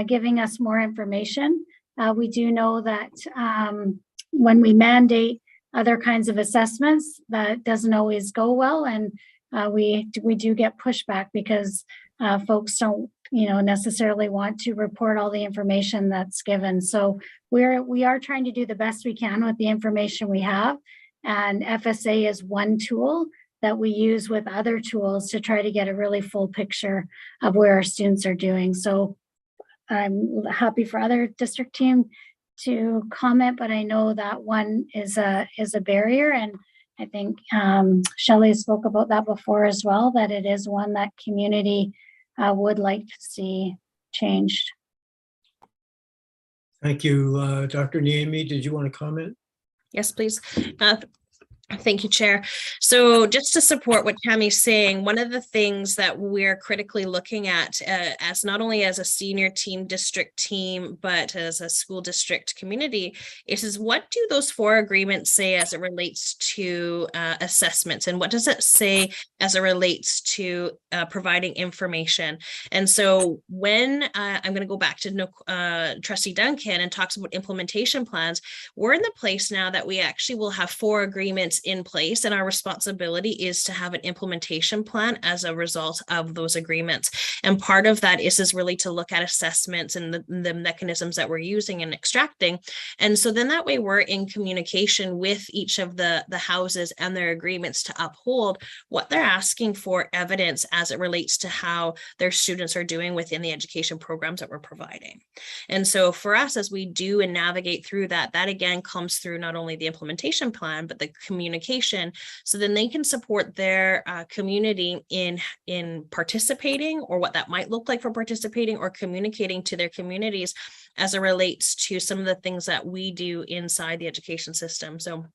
giving us more information. We do know that when we mandate other kinds of assessments, that doesn't always go well, and we do get pushback because folks don't, necessarily want to report all the information that's given. So we are trying to do the best we can with the information we have, and FSA is one tool that we use with other tools to try to get a really full picture of where our students are doing. So I'm happy for other district team to comment, but I know that one is a barrier, and I think Shelley spoke about that before as well, that it is one that community would like to see changed. Thank you, Dr. Niemi. Did you want to comment? Yes, please. Thank you, Chair. So just to support what Tammy's saying, one of the things that we're critically looking at as not only as a senior team, district team, but as a school district community is what do those 4 agreements say as it relates to assessments, and what does it say as it relates to providing information? And so when I'm going to go back to Trustee Duncan and talks about implementation plans, we're in the place now that we actually will have 4 agreements in place, and our responsibility is to have an implementation plan as a result of those agreements. And part of that is really to look at assessments and the mechanisms that we're using and extracting. And so then that way we're in communication with each of the houses and their agreements to uphold what they're asking for evidence as it relates to how their students are doing within the education programs that we're providing. And so for us, as we do and navigate through that again comes through not only the implementation plan, but the communication, so then they can support their community in participating, or what that might look like for participating or communicating to their communities as it relates to some of the things that we do inside the education system. So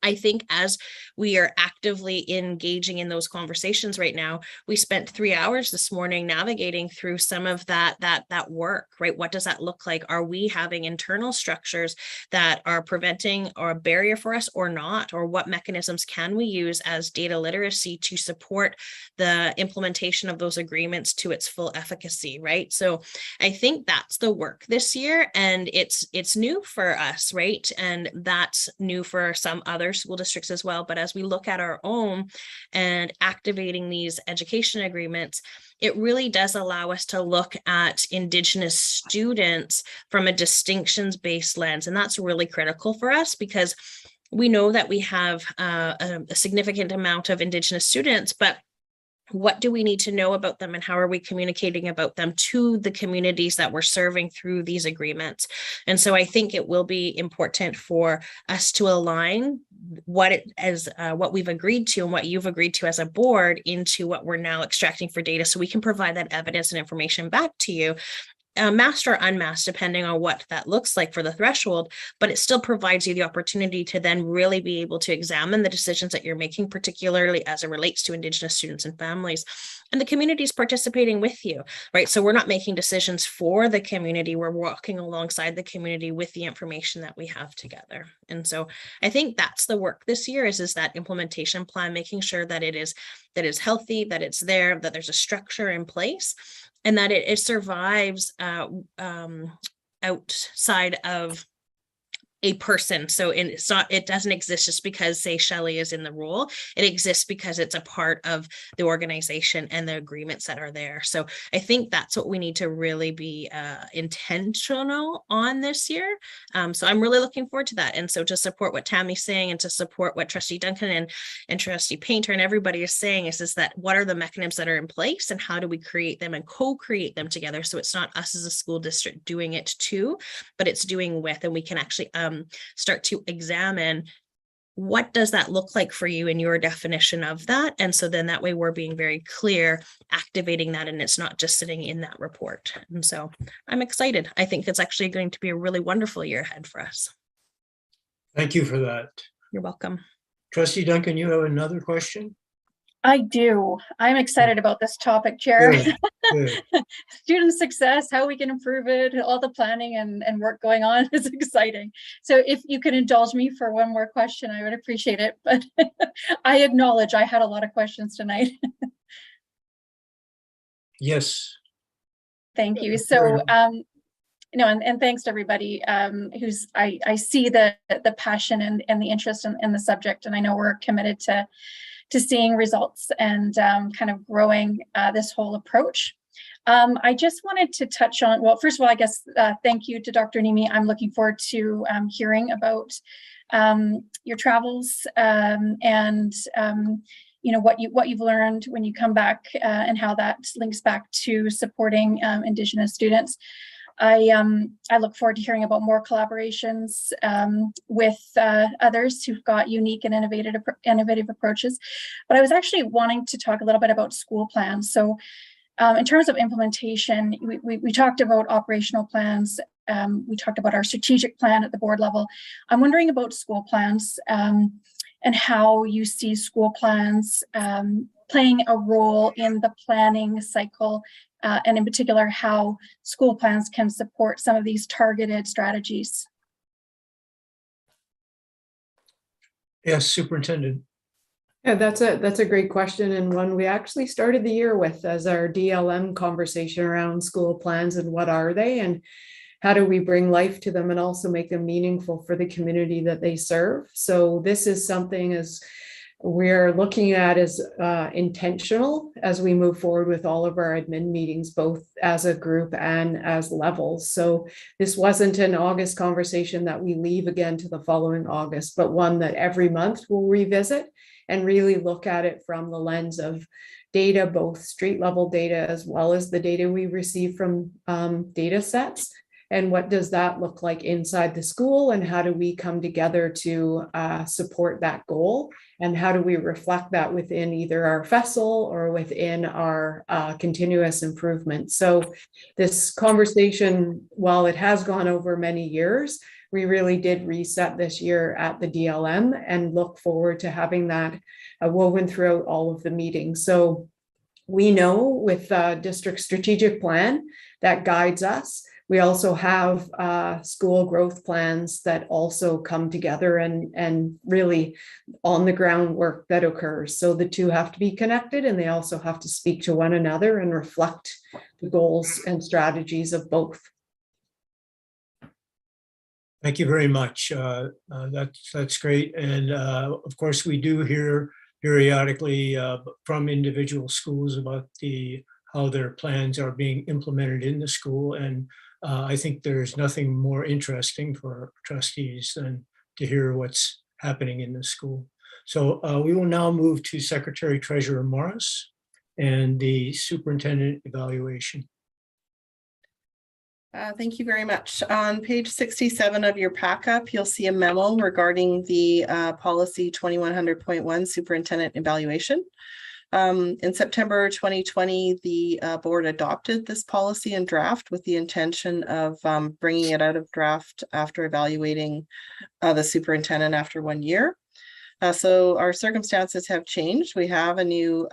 I think as we are actively engaging in those conversations right now, we spent 3 hours this morning navigating through some of that work, right? What does that look like? Are we having internal structures that are preventing or a barrier for us or not? Or what mechanisms can we use as data literacy to support the implementation of those agreements to its full efficacy, right? So I think that's the work this year, and it's new for us, right? And that's new for some other school districts as well. But as we look at our own and activating these education agreements, it really does allow us to look at Indigenous students from a distinctions-based lens. And that's really critical for us, because we know that we have a significant amount of Indigenous students, but what do we need to know about them, and how are we communicating about them to the communities that we're serving through these agreements? And so I think it will be important for us to align what we've agreed to and what you've agreed to as a board into what we're now extracting for data, so we can provide that evidence and information back to you, masked or unmasked, depending on what that looks like for the threshold, but it still provides you the opportunity to then really be able to examine the decisions that you're making, particularly as it relates to Indigenous students and families. And the community is participating with you, right? So we're not making decisions for the community, we're walking alongside the community with the information that we have together. And so I think that's the work this year is that implementation plan, making sure that it is healthy, that it's there, that there's a structure in place, and that it survives outside of a person. So it doesn't exist just because, say, Shelley is in the role. It exists because it's a part of the organization and the agreements that are there. So I think that's what we need to really be intentional on this year. So I'm really looking forward to that. And so to support what Tammy's saying and to support what Trustee Duncan and Trustee Painter and everybody is saying is that what are the mechanisms that are in place and how do we create them and co-create them together? So it's not us as a school district doing it too, but it's doing with, and we can actually start to examine what does that look like for you in your definition of that. And so then that way we're being very clear, activating that, and it's not just sitting in that report. And so I'm excited. I think it's actually going to be a really wonderful year ahead for us. Thank you for that. You're welcome. Trustee Duncan, you have another question? I do. I'm excited about this topic, Chair. Good, good. Student success, how we can improve it, all the planning and work going on is exciting. So if you could indulge me for one more question, I would appreciate it. But I acknowledge I had a lot of questions tonight. Yes. Thank you. So, and thanks to everybody who's, I see the passion and the interest in the subject, and I know we're committed to seeing results and kind of growing this whole approach. I just wanted to touch on, well, first of all, I guess, thank you to Dr. Nimi. I'm looking forward to hearing about your travels and what you've learned when you come back and how that links back to supporting Indigenous students. I look forward to hearing about more collaborations with others who've got unique and innovative approaches. But I was actually wanting to talk a little bit about school plans. So in terms of implementation, we talked about operational plans. We talked about our strategic plan at the board level. I'm wondering about school plans and how you see school plans playing a role in the planning cycle, and in particular, how school plans can support some of these targeted strategies. Yes, Superintendent. Yeah, that's a great question, and one we actually started the year with as our DLM conversation around school plans and what are they and how do we bring life to them and also make them meaningful for the community that they serve. So this is something as we're looking at as intentional as we move forward with all of our admin meetings, both as a group and as levels. So this wasn't an August conversation that we leave again to the following August, but one that every month we'll revisit and really look at it from the lens of data, both street level data as well as the data we receive from data sets. And what does that look like inside the school? And how do we come together to support that goal? And how do we reflect that within either our FESL or within our continuous improvement? So this conversation, while it has gone over many years, we really did reset this year at the DLM and look forward to having that woven throughout all of the meetings. So we know with district strategic plan that guides us. We also have school growth plans that also come together and really on the ground work that occurs. So the two have to be connected and they also have to speak to one another and reflect the goals and strategies of both. Thank you very much. That's great. And of course, we do hear periodically from individual schools about how their plans are being implemented in the school. And I think there's nothing more interesting for trustees than to hear what's happening in the school. So we will now move to Secretary Treasurer Morris and the superintendent evaluation. Thank you very much. On page 67 of your pack-up, you'll see a memo regarding the policy 2100.1 superintendent evaluation. In September 2020, the board adopted this policy in draft with the intention of bringing it out of draft after evaluating the superintendent after 1 year. So our circumstances have changed. We have a new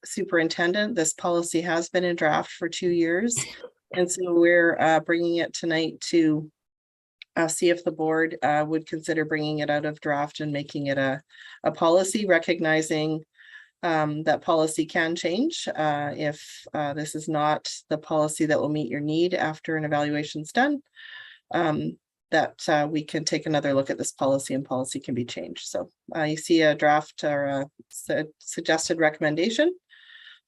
superintendent. This policy has been in draft for 2 years. And so we're bringing it tonight to see if the board would consider bringing it out of draft and making it a policy, recognizing that policy can change if this is not the policy that will meet your need after an evaluation's done, that we can take another look at this policy and policy can be changed. So you see a draft or a suggested recommendation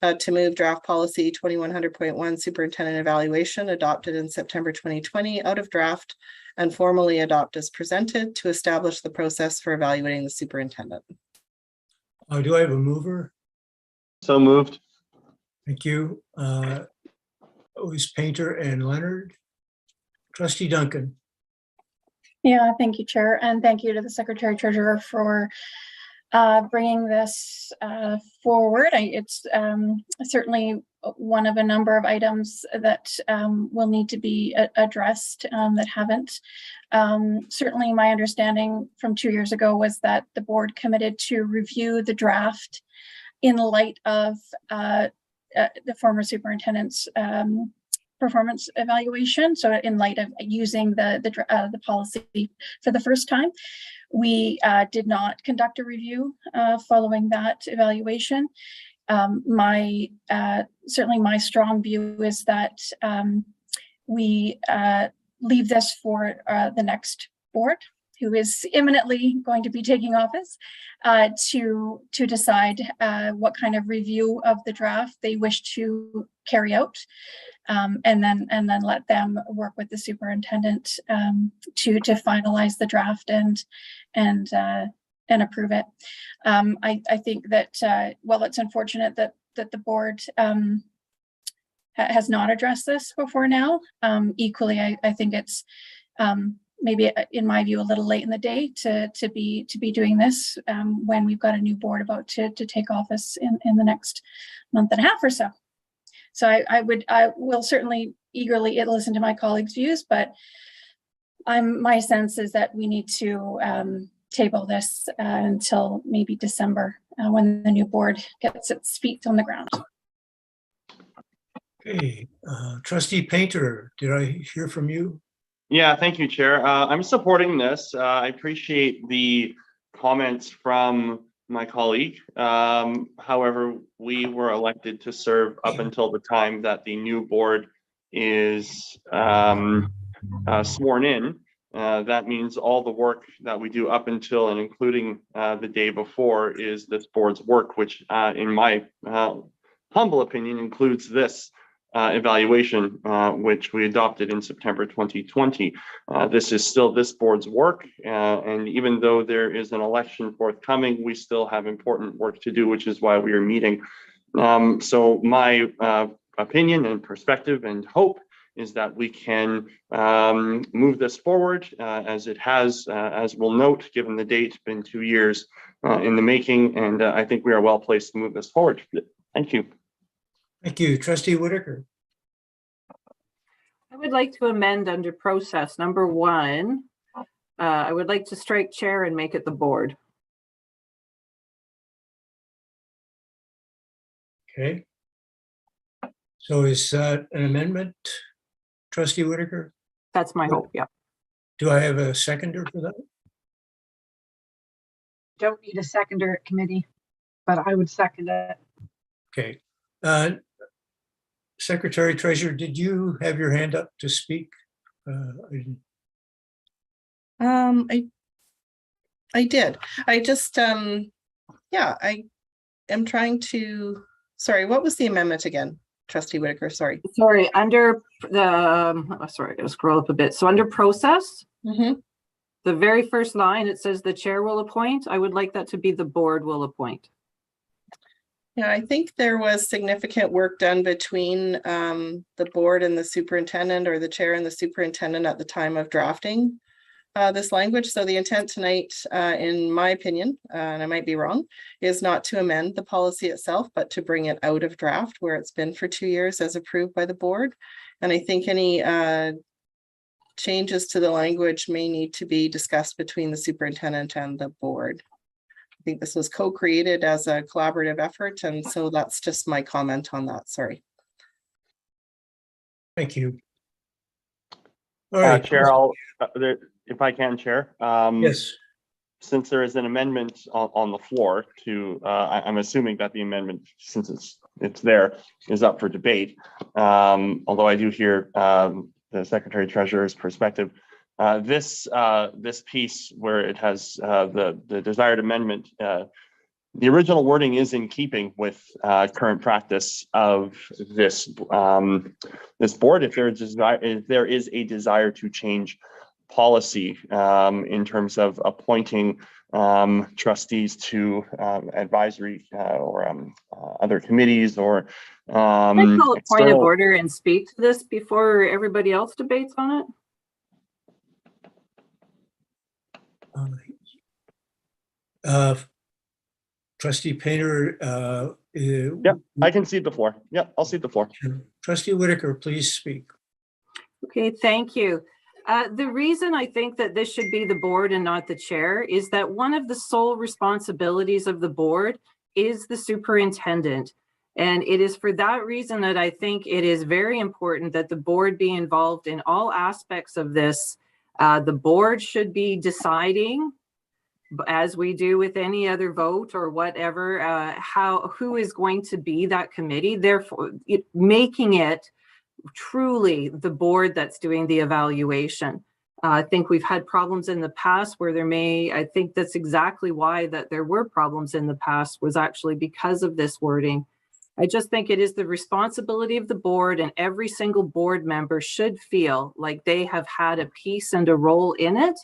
to move draft policy 2100.1 superintendent evaluation adopted in September 2020 out of draft and formally adopt as presented to establish the process for evaluating the superintendent. Do I have a mover? So moved. Thank you. It was Painter and Leonard. Trustee Duncan. Yeah, thank you, Chair, and thank you to the Secretary Treasurer for bringing this forward. It's certainly one of a number of items that will need to be addressed that haven't. Certainly my understanding from 2 years ago was that the board committed to review the draft in light of the former superintendent's performance evaluation. So in light of using the policy for the first time, we did not conduct a review following that evaluation. Certainly my strong view is that we leave this for the next board, who is imminently going to be taking office, to decide what kind of review of the draft they wish to carry out, and then let them work with the superintendent to finalize the draft and approve it. I think that while it's unfortunate that the board has not addressed this before now, equally I think it's maybe, in my view, a little late in the day to be doing this when we've got a new board about to take office in the next month and a half or so. So I will certainly eagerly listen to my colleagues' views, but my sense is that we need to table this until maybe December when the new board gets its feet on the ground. Okay, Trustee Painter, did I hear from you? Yeah, thank you, Chair. I'm supporting this. I appreciate the comments from my colleague. However, we were elected to serve up until the time that the new board is sworn in. That means all the work that we do up until and including the day before is this board's work, which in my humble opinion includes this evaluation, which we adopted in September 2020. This is still this board's work, and even though there is an election forthcoming, we still have important work to do, which is why we are meeting. So my opinion and perspective and hope is that we can move this forward as it has, as we'll note, given the date, been 2 years in the making, and I think we are well placed to move this forward. Thank you. Thank you. Trustee Whitaker. I would like to amend under process number 1. I would like to strike chair and make it the board. Okay. So is that an amendment, Trustee Whitaker? That's my hope, yeah. Do I have a seconder for that? Don't need a seconder at committee, but I would second it. Okay. Secretary Treasurer, did you have your hand up to speak? I did. I just, yeah, I am trying to, sorry, what was the amendment again? Trustee Whitaker, sorry. Sorry, under the, sorry, I gotta scroll up a bit. So under process, the very first line, it says the chair will appoint. I would like that to be the board will appoint. Yeah, I think there was significant work done between the board and the superintendent, or the chair and the superintendent, at the time of drafting this language. So the intent tonight, in my opinion, and I might be wrong, is not to amend the policy itself, but to bring it out of draft where it's been for 2 years as approved by the board. And I think any changes to the language may need to be discussed between the superintendent and the board. I think this was co-created as a collaborative effort, and so that's just my comment on that. Sorry. Thank you. All right. Chair, if I can, Chair. Yes. Since there is an amendment on the floor to, I'm assuming that the amendment, since it's there, is up for debate. Although I do hear the Secretary Treasurer's perspective. This piece where it has the desired amendment, the original wording is in keeping with current practice of this board. If there is a desire to change policy in terms of appointing trustees to advisory or other committees, or Can I call a point of order and speak to this before everybody else debates on it? Trustee Painter. Yeah, I can cede the floor. Yeah, I'll cede the floor. Trustee Whitaker, please speak. Okay, thank you. The reason I think that this should be the board and not the chair is that one of the sole responsibilities of the board is the superintendent. And it is for that reason that I think it is very important that the board be involved in all aspects of this. The board should be deciding, as we do with any other vote or whatever, who is going to be that committee, therefore making it truly the board that's doing the evaluation. I think we've had problems in the past where I think that's exactly why that there were problems in the past, was actually because of this wording. I just think it is the responsibility of the board, and every single board member should feel like they have had a piece and a role in it,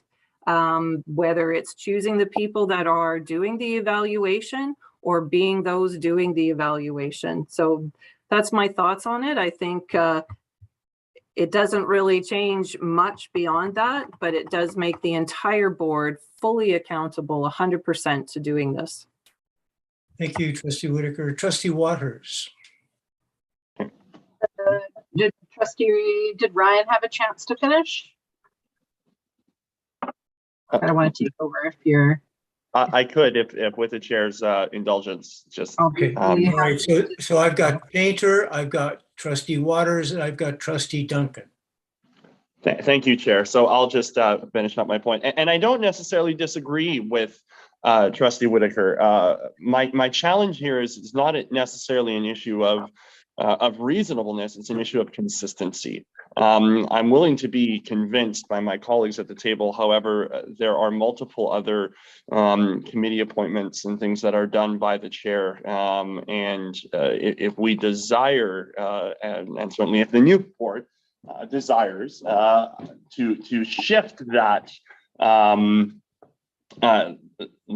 whether it's choosing the people that are doing the evaluation or being those doing the evaluation. So that's my thoughts on it. I think it doesn't really change much beyond that, but it does make the entire board fully accountable 100% to doing this. Thank you, Trustee Whitaker. Trustee Waters. Did Ryan have a chance to finish? I don't want to take over if you're. I could, if with the chair's indulgence, just. Okay. All right. So I've got Painter, I've got Trustee Waters, and I've got Trustee Duncan. Thank you, Chair. So I'll just finish up my point. And I don't necessarily disagree with Trustee Whitaker. My challenge here is not necessarily an issue of reasonableness. It's an issue of consistency. I'm willing to be convinced by my colleagues at the table. However, there are multiple other committee appointments and things that are done by the chair. And if we desire, and certainly if the new board desires to shift that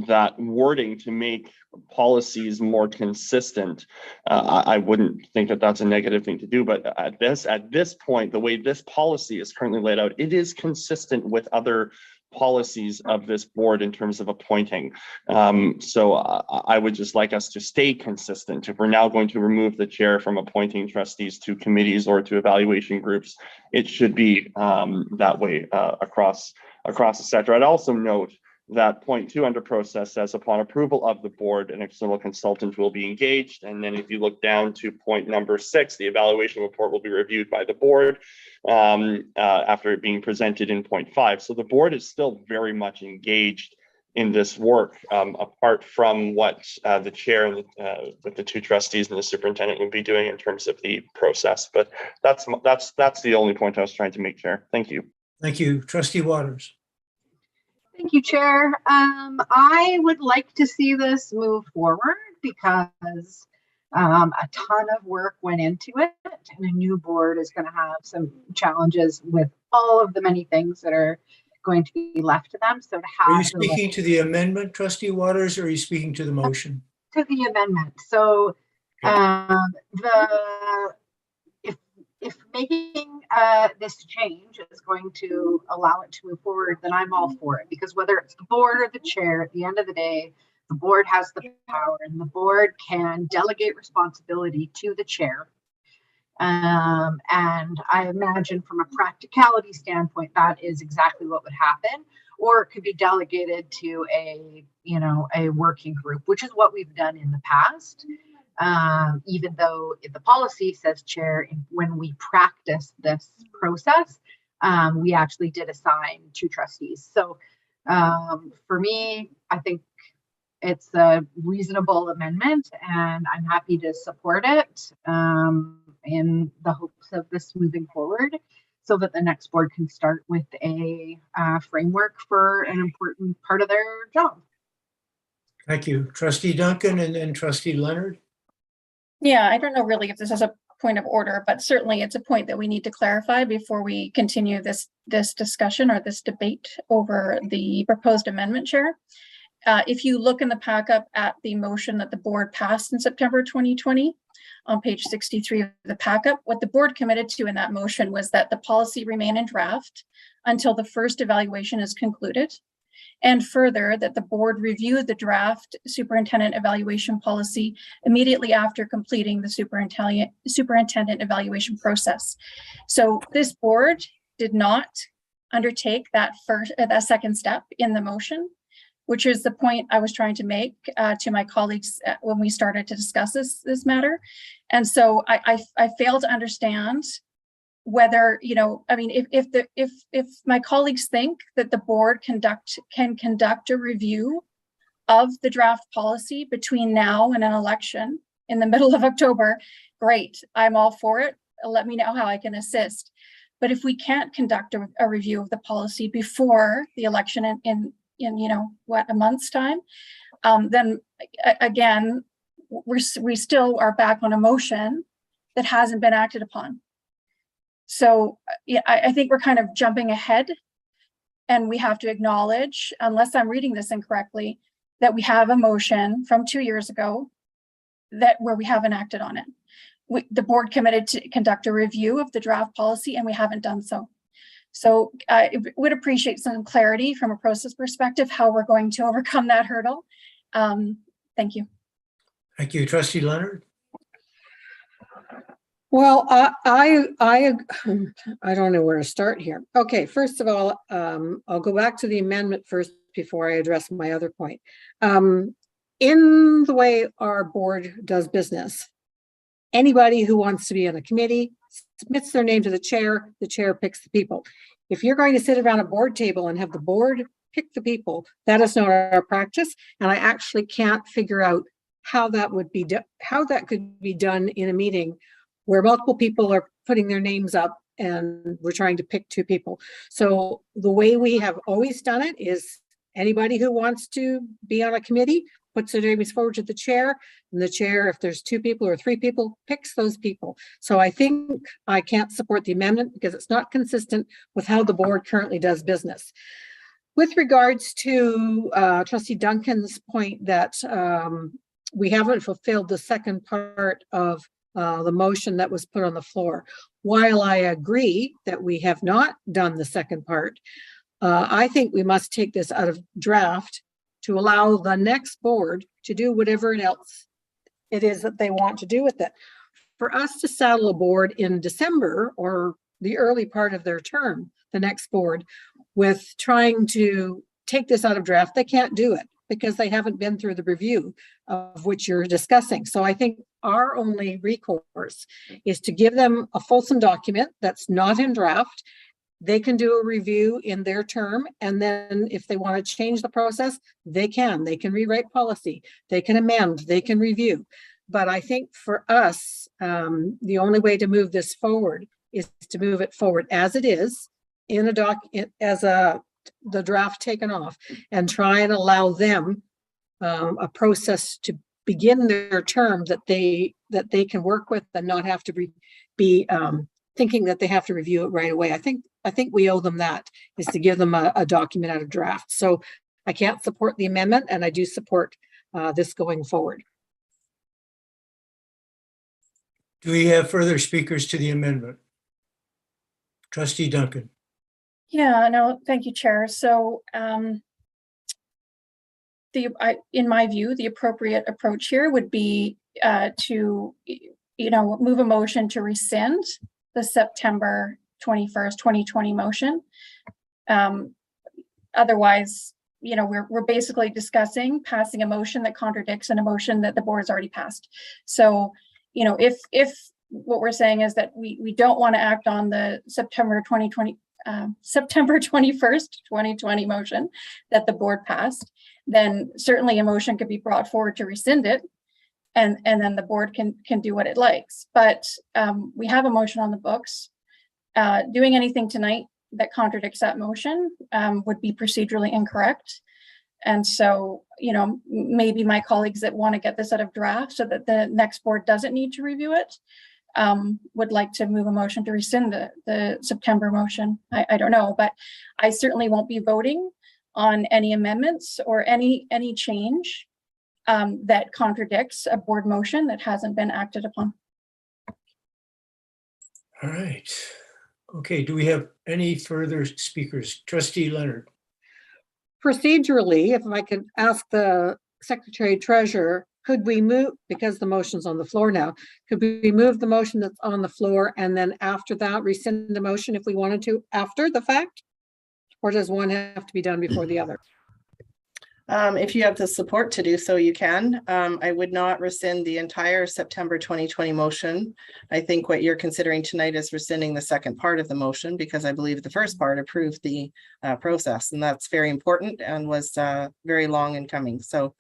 that wording to make policies more consistent, I wouldn't think that that's a negative thing to do. But at this point, the way this policy is currently laid out, it is consistent with other policies of this board in terms of appointing. So I would just like us to stay consistent. If we're now going to remove the chair from appointing trustees to committees or to evaluation groups, it should be that way across the sector. I'd also note that point 2 under process says upon approval of the board, an external consultant will be engaged. And then if you look down to point number 6, the evaluation report will be reviewed by the board after it being presented in point 5. So the board is still very much engaged in this work, apart from what the chair and with the 2 trustees and the superintendent would be doing in terms of the process. But that's the only point I was trying to make, Chair. Thank you. Thank you. Trustee Waters. Thank you, Chair. I would like to see this move forward because a ton of work went into it, and a new board is going to have some challenges with all of the many things that are going to be left to them. So to have, are you speaking to the amendment, Trustee Waters, or are you speaking to the motion? To the amendment. So The if making this change is going to allow it to move forward, then I'm all for it, because whether it's the board or the chair, at the end of the day, the board has the power, and the board can delegate responsibility to the chair. And I imagine from a practicality standpoint, that is exactly what would happen, or it could be delegated to a working group, which is what we've done in the past. Even though the policy says chair, when we practice this process, we actually did assign 2 trustees. So for me, I think it's a reasonable amendment, and I'm happy to support it in the hopes of this moving forward, so that the next board can start with a framework for an important part of their job. Thank you. Trustee Duncan and then Trustee Leonard. Yeah, I don't know really if this is a point of order, but certainly it's a point that we need to clarify before we continue this discussion or this debate over the proposed amendment, Chair. If you look in the pack-up at the motion that the board passed in September 2020, on page 63 of the pack-up, what the board committed to in that motion was that the policy remain in draft until the first evaluation is concluded. And further, that the board review the draft superintendent evaluation policy immediately after completing the superintendent evaluation process. So this board did not undertake that second step in the motion, which is the point I was trying to make to my colleagues when we started to discuss this matter. And so I fail to understand whether, I mean, if my colleagues think that the board can conduct a review of the draft policy between now and an election in the middle of October, great, I'm all for it. Let me know how I can assist. But if we can't conduct a review of the policy before the election in a month's time, then again, we still are back on a motion that hasn't been acted upon. So yeah, I think we're kind of jumping ahead, and we have to acknowledge, unless I'm reading this incorrectly, that we have a motion from 2 years ago where we haven't acted on it. The board committed to conduct a review of the draft policy, and we haven't done so. So I would appreciate some clarity from a process perspective, how we're going to overcome that hurdle. Thank you. Thank you. Trustee Leonard. Well, I don't know where to start here. Okay, first of all, I'll go back to the amendment first before I address my other point. In the way our board does business, anybody who wants to be on a committee submits their name to the chair picks the people. If you're going to sit around a board table and have the board pick the people, that is not our practice, and I actually can't figure out how that would be how that could be done in a meeting where multiple people are putting their names up and we're trying to pick 2 people. So the way we have always done it is anybody who wants to be on a committee puts their names forward to the chair, and the chair, if there's 2 people or 3 people, picks those people. So I think I can't support the amendment because it's not consistent with how the board currently does business. With regards to Trustee Duncan's point that we haven't fulfilled the second part of the motion that was put on the floor. While I agree that we have not done the second part, I think we must take this out of draft to allow the next board to do whatever else it is that they want to do with it. For us to saddle a board in December or the early part of their term, the next board, with trying to take this out of draft, they can't do it because they haven't been through the review of which you're discussing. So I think our only recourse is to give them a fulsome document that's not in draft. They can do a review in their term, and then if they want to change the process, they can rewrite policy, they can amend, they can review. But I think for us, the only way to move this forward is to move it forward as it is in a the draft taken off, and try and allow them a process to begin their term that they can work with and not have to be thinking that they have to review it right away. I think we owe them that, is to give them a document out of draft. So I can't support the amendment, and I do support this going forward. Do we have further speakers to the amendment? Trustee Duncan. Yeah, no, thank you, Chair. So in my view, the appropriate approach here would be to, move a motion to rescind the September 21st, 2020 motion. Otherwise, we're basically discussing passing a motion that contradicts an emotion that the board has already passed. So, if what we're saying is that we don't want to act on the September 21st, 2020 motion that the board passed, then certainly a motion could be brought forward to rescind it, and then the board can do what it likes. But we have a motion on the books. Doing anything tonight that contradicts that motion would be procedurally incorrect. And so, maybe my colleagues that want to get this out of draft so that the next board doesn't need to review it would like to move a motion to rescind the September motion. I don't know, but I certainly won't be voting on any amendments or any change that contradicts a board motion that hasn't been acted upon. All right. Okay, do we have any further speakers? Trustee Leonard. Procedurally, if I could ask the Secretary Treasurer, could we move, because the motion's on the floor now, could we move the motion that's on the floor and then after that rescind the motion if we wanted to after the fact? Or does one have to be done before the other? If you have the support to do so, you can. I would not rescind the entire September 2020 motion. I think what you're considering tonight is rescinding the second part of the motion, because I believe the first part approved the process, and that's very important and was very long in coming. So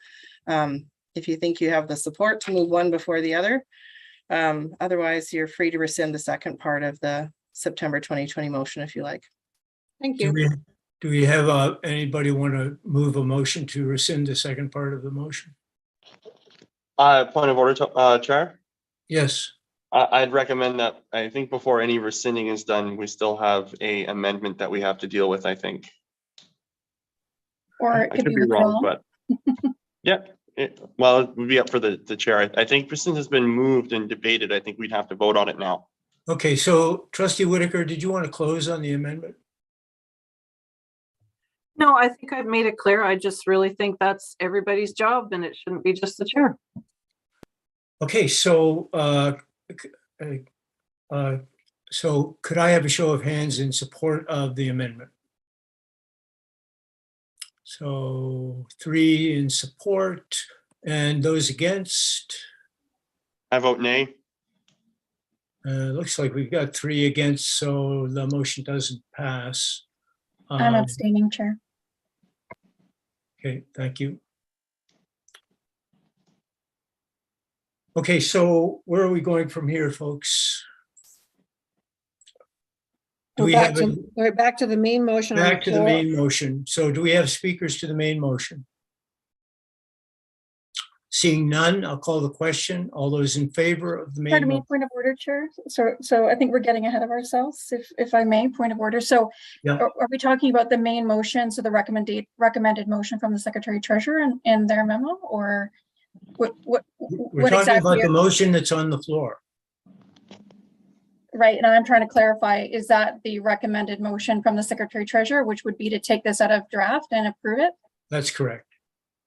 if you think you have the support to move one before the other, otherwise you're free to rescind the second part of the September 2020 motion if you like. Thank you. Do we have anybody want to move a motion to rescind the second part of the motion? Point of order, Chair. Yes. I'd recommend that, I think before any rescinding is done, we still have a amendment that we have to deal with, I think. Or it I could could be be wrong, withdrawn. but yeah, it would be up for the chair. I think since it's been moved and debated, I think we'd have to vote on it now. Okay, so Trustee Whitaker, did you want to close on the amendment? No, I think I've made it clear. I just really think that's everybody's job and it shouldn't be just the chair. Okay, so so could I have a show of hands in support of the amendment? So 3 in support, and those against? I vote nay. Looks like we've got 3 against, so the motion doesn't pass. I'm abstaining, Chair. Okay, thank you. Okay, so where are we going from here, folks? Do we have We're back to the main motion. back to the main motion? So do we have speakers to the main motion? Seeing none, I'll call the question. All those in favor of the main Pardon me, motion? point of order, Chair. So I think we're getting ahead of ourselves, if I may, point of order. So Yeah. are we talking about the main motion, so the recommended motion from the Secretary Treasurer in their memo, or what We're talking exactly? about the motion that's on the floor. Right, and I'm trying to clarify, is that the recommended motion from the Secretary Treasurer, which would be to take this out of draft and approve it? That's correct.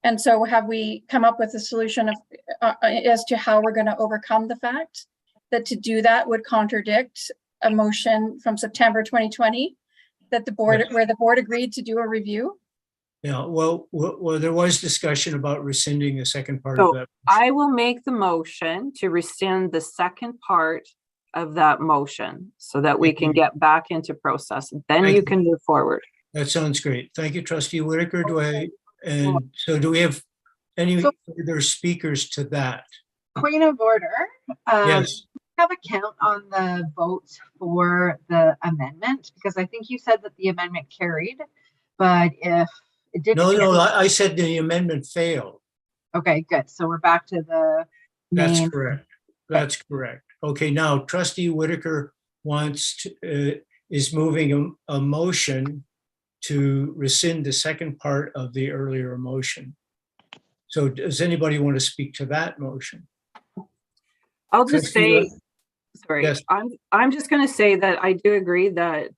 And so have we come up with a solution of as to how we're going to overcome the fact that to do that would contradict a motion from September 2020 that the board, Yes. where the board agreed to do a review? Yeah, well, there was discussion about rescinding the second part of So that. I will make the motion to rescind the second part of that motion so that we can get back into process. Then Thank you you. can move forward. That sounds great. Thank you, Trustee Whitaker. Do we have any So- further speakers to that? Point of order. Yes, Have a count on the votes for the amendment, because I think you said that the amendment carried, but if it didn't. no, I said the amendment failed. Okay, good. So we're back to the That's main. correct. That's correct. Okay, now Trustee Whitaker is moving a motion to rescind the second part of the earlier motion. So does anybody want to speak to that motion? I'll just Trustee say, Sorry, Yes. I'm just going to say that I do agree that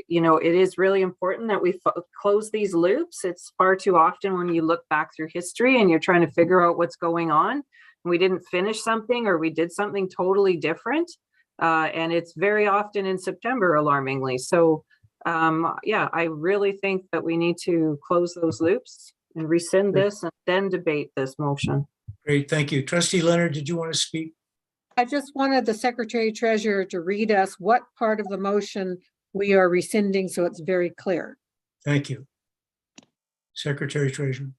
you know, it is really important that we close these loops. It's far too often when you look back through history and you're trying to figure out what's going on, and we didn't finish something or we did something totally different, and it's very often in September, alarmingly. So yeah, I really think that we need to close those loops and rescind this and then debate this motion. Great, thank you. Trustee Leonard, did you want to speak? I just wanted the Secretary Treasurer to read us what part of the motion we are rescinding, so it's very clear. Thank you. Secretary Treasurer.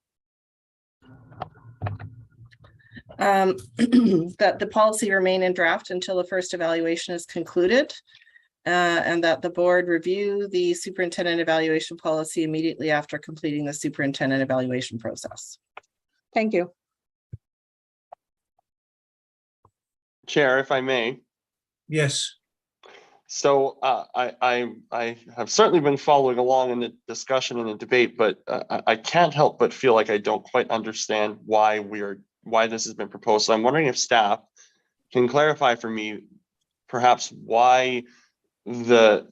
That the policy remain in draft until the first evaluation is concluded, and that the board review the superintendent evaluation policy immediately after completing the superintendent evaluation process. Thank you. Chair, if I may. Yes. So I have certainly been following along in the discussion and the debate, but I can't help but feel like I don't quite understand why this has been proposed. So I'm wondering if staff can clarify for me perhaps why in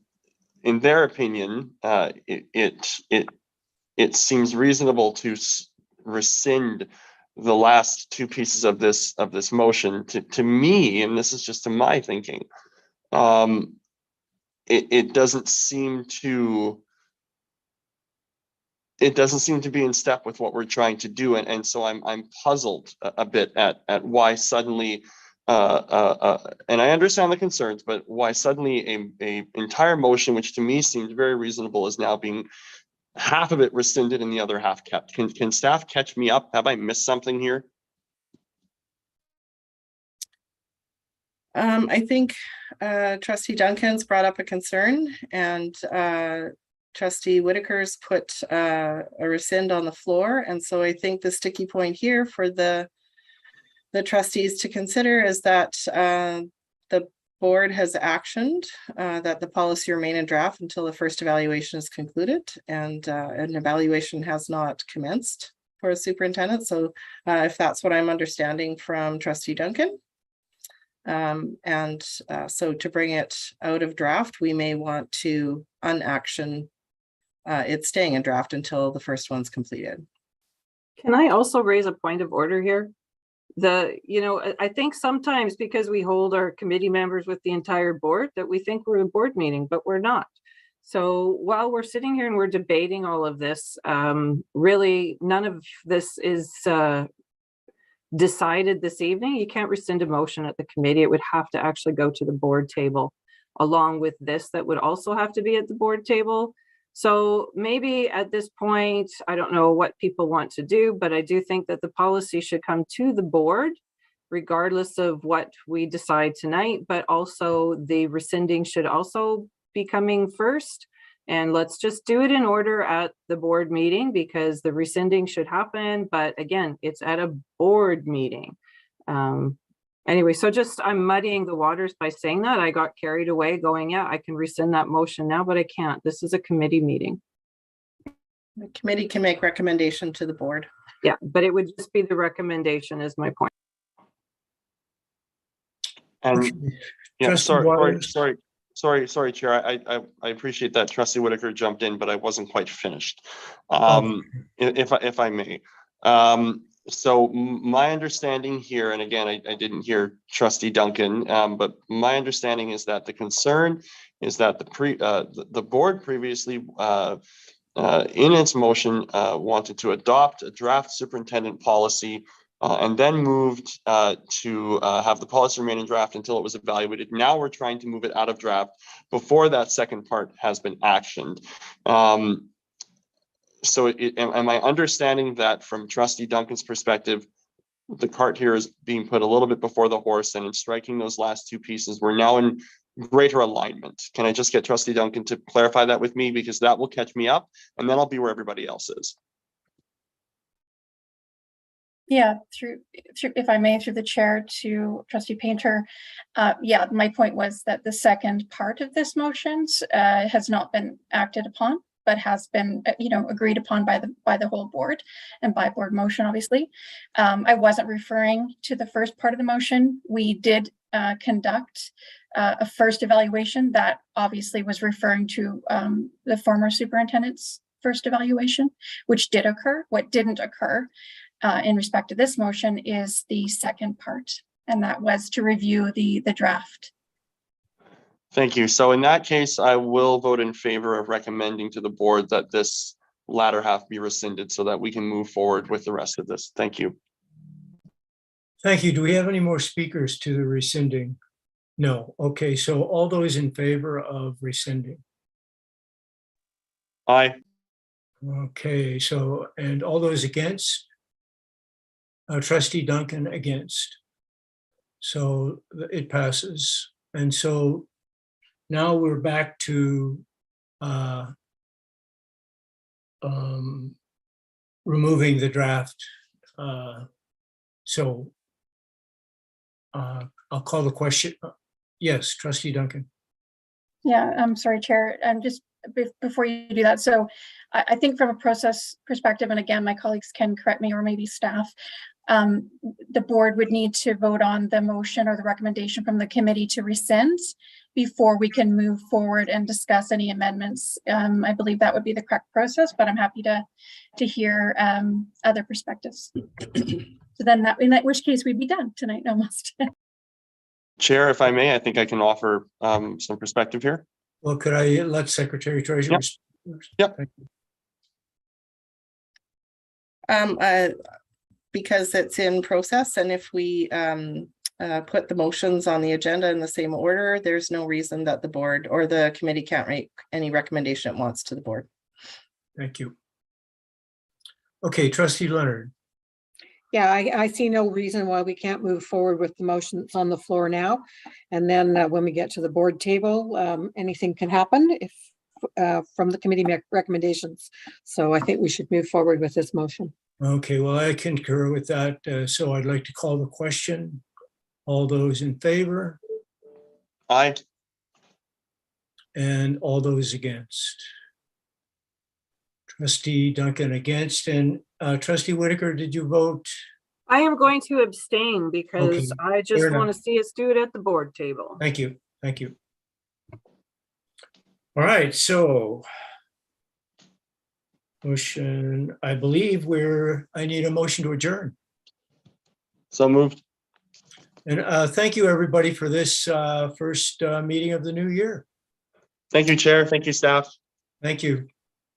their opinion, it seems reasonable to rescind the last two pieces of this motion. To me, and this is just to my thinking, it doesn't seem to be in step with what we're trying to do, and so I'm puzzled a bit at why suddenly and I understand the concerns, but why suddenly a entire motion, which to me seemed very reasonable, is now being half of it rescinded and the other half kept. Can staff catch me up? Have I missed something here? I think Trustee Duncan's brought up a concern, and Trustee Whitaker's put a rescind on the floor. And so I think the sticky point here for the trustees to consider is that the board has actioned that the policy remain in draft until the first evaluation is concluded, and an evaluation has not commenced for a superintendent. So if that's what I'm understanding from Trustee Duncan, so to bring it out of draft, we may want to unaction it staying in draft until the first one's completed. Can I also raise a point of order here? You know, I think sometimes because we hold our committee members with the entire board that we think we're a board meeting, but we're not. So while we're sitting here and we're debating all of this, really none of this is decided this evening. You can't rescind a motion at the committee. It would have to actually go to the board table along with this that would also have to be at the board table. So maybe at this point, I don't know what people want to do, but I do think that the policy should come to the board regardless of what we decide tonight, but also the rescinding should also be coming first. And let's just do it in order at the board meeting, because the rescinding should happen. But again, it's at a board meeting. Anyway, so just I'm muddying the waters by saying that. I got carried away going, yeah, I can rescind that motion now, but I can't. This is a committee meeting. The committee can make recommendation to the board. Yeah, but it would just be the recommendation is my point. And yeah, Trustee sorry, Chair. I appreciate that Trustee Whitaker jumped in, but I wasn't quite finished. If I may. So my understanding here, and again, I didn't hear Trustee Duncan, but my understanding is that the concern is that the board previously in its motion wanted to adopt a draft superintendent policy and then moved to have the policy remain in draft until it was evaluated. Now we're trying to move it out of draft before that second part has been actioned. So am I understanding that from Trustee Duncan's perspective, the cart here is being put a little bit before the horse, and in striking those last two pieces, we're now in greater alignment? Can I just get Trustee Duncan to clarify that with me, because that will catch me up and then I'll be where everybody else is. Yeah, through if I may, through the chair to Trustee Painter. Yeah, my point was that the second part of this motions has not been acted upon, but has been, agreed upon by the whole board and by board motion, obviously. I wasn't referring to the first part of the motion. We did conduct a first evaluation that obviously was referring to the former superintendent's first evaluation, which did occur. What didn't occur in respect to this motion is the second part, and that was to review the draft. Thank you. So in that case, I will vote in favor of recommending to the board that this latter half be rescinded so that we can move forward with the rest of this. Thank you. Thank you. Do we have any more speakers to the rescinding? No. Okay, so all those in favor of rescinding? Aye. Okay, so, and all those against? Trustee Duncan against. So it passes. And so now we're back to removing the draft. I'll call the question. Yes, Trustee Duncan. Yeah, I'm sorry, Chair. I'm just before you do that. So I think from a process perspective, and again, my colleagues can correct me or maybe staff, the board would need to vote on the motion or the recommendation from the committee to rescind before we can move forward and discuss any amendments. I believe that would be the correct process, but I'm happy to hear other perspectives. So then that, in which case we'd be done tonight almost. Chair, if I may, I think I can offer some perspective here. Well, could I let Secretary Treasurer? Yep. Because it's in process, and if we put the motions on the agenda in the same order, there's no reason that the board or the committee can't make any recommendation it wants to the board. Thank you. Okay, Trustee Leonard. Yeah, I see no reason why we can't move forward with the motion that's on the floor now. And then when we get to the board table, anything can happen if from the committee recommendations. So I think we should move forward with this motion. Okay, well, I concur with that. So I'd like to call the question. All those in favor? Aye. And all those against? Trustee Duncan against, and Trustee Whitaker, did you vote? I am going to abstain because Okay, I just fair want to enough. see us do it at the board table. Thank you. Thank you. All right, so motion, I believe I need a motion to adjourn. So moved. And thank you, everybody, for this first meeting of the new year. Thank you, Chair. Thank you, staff. Thank you.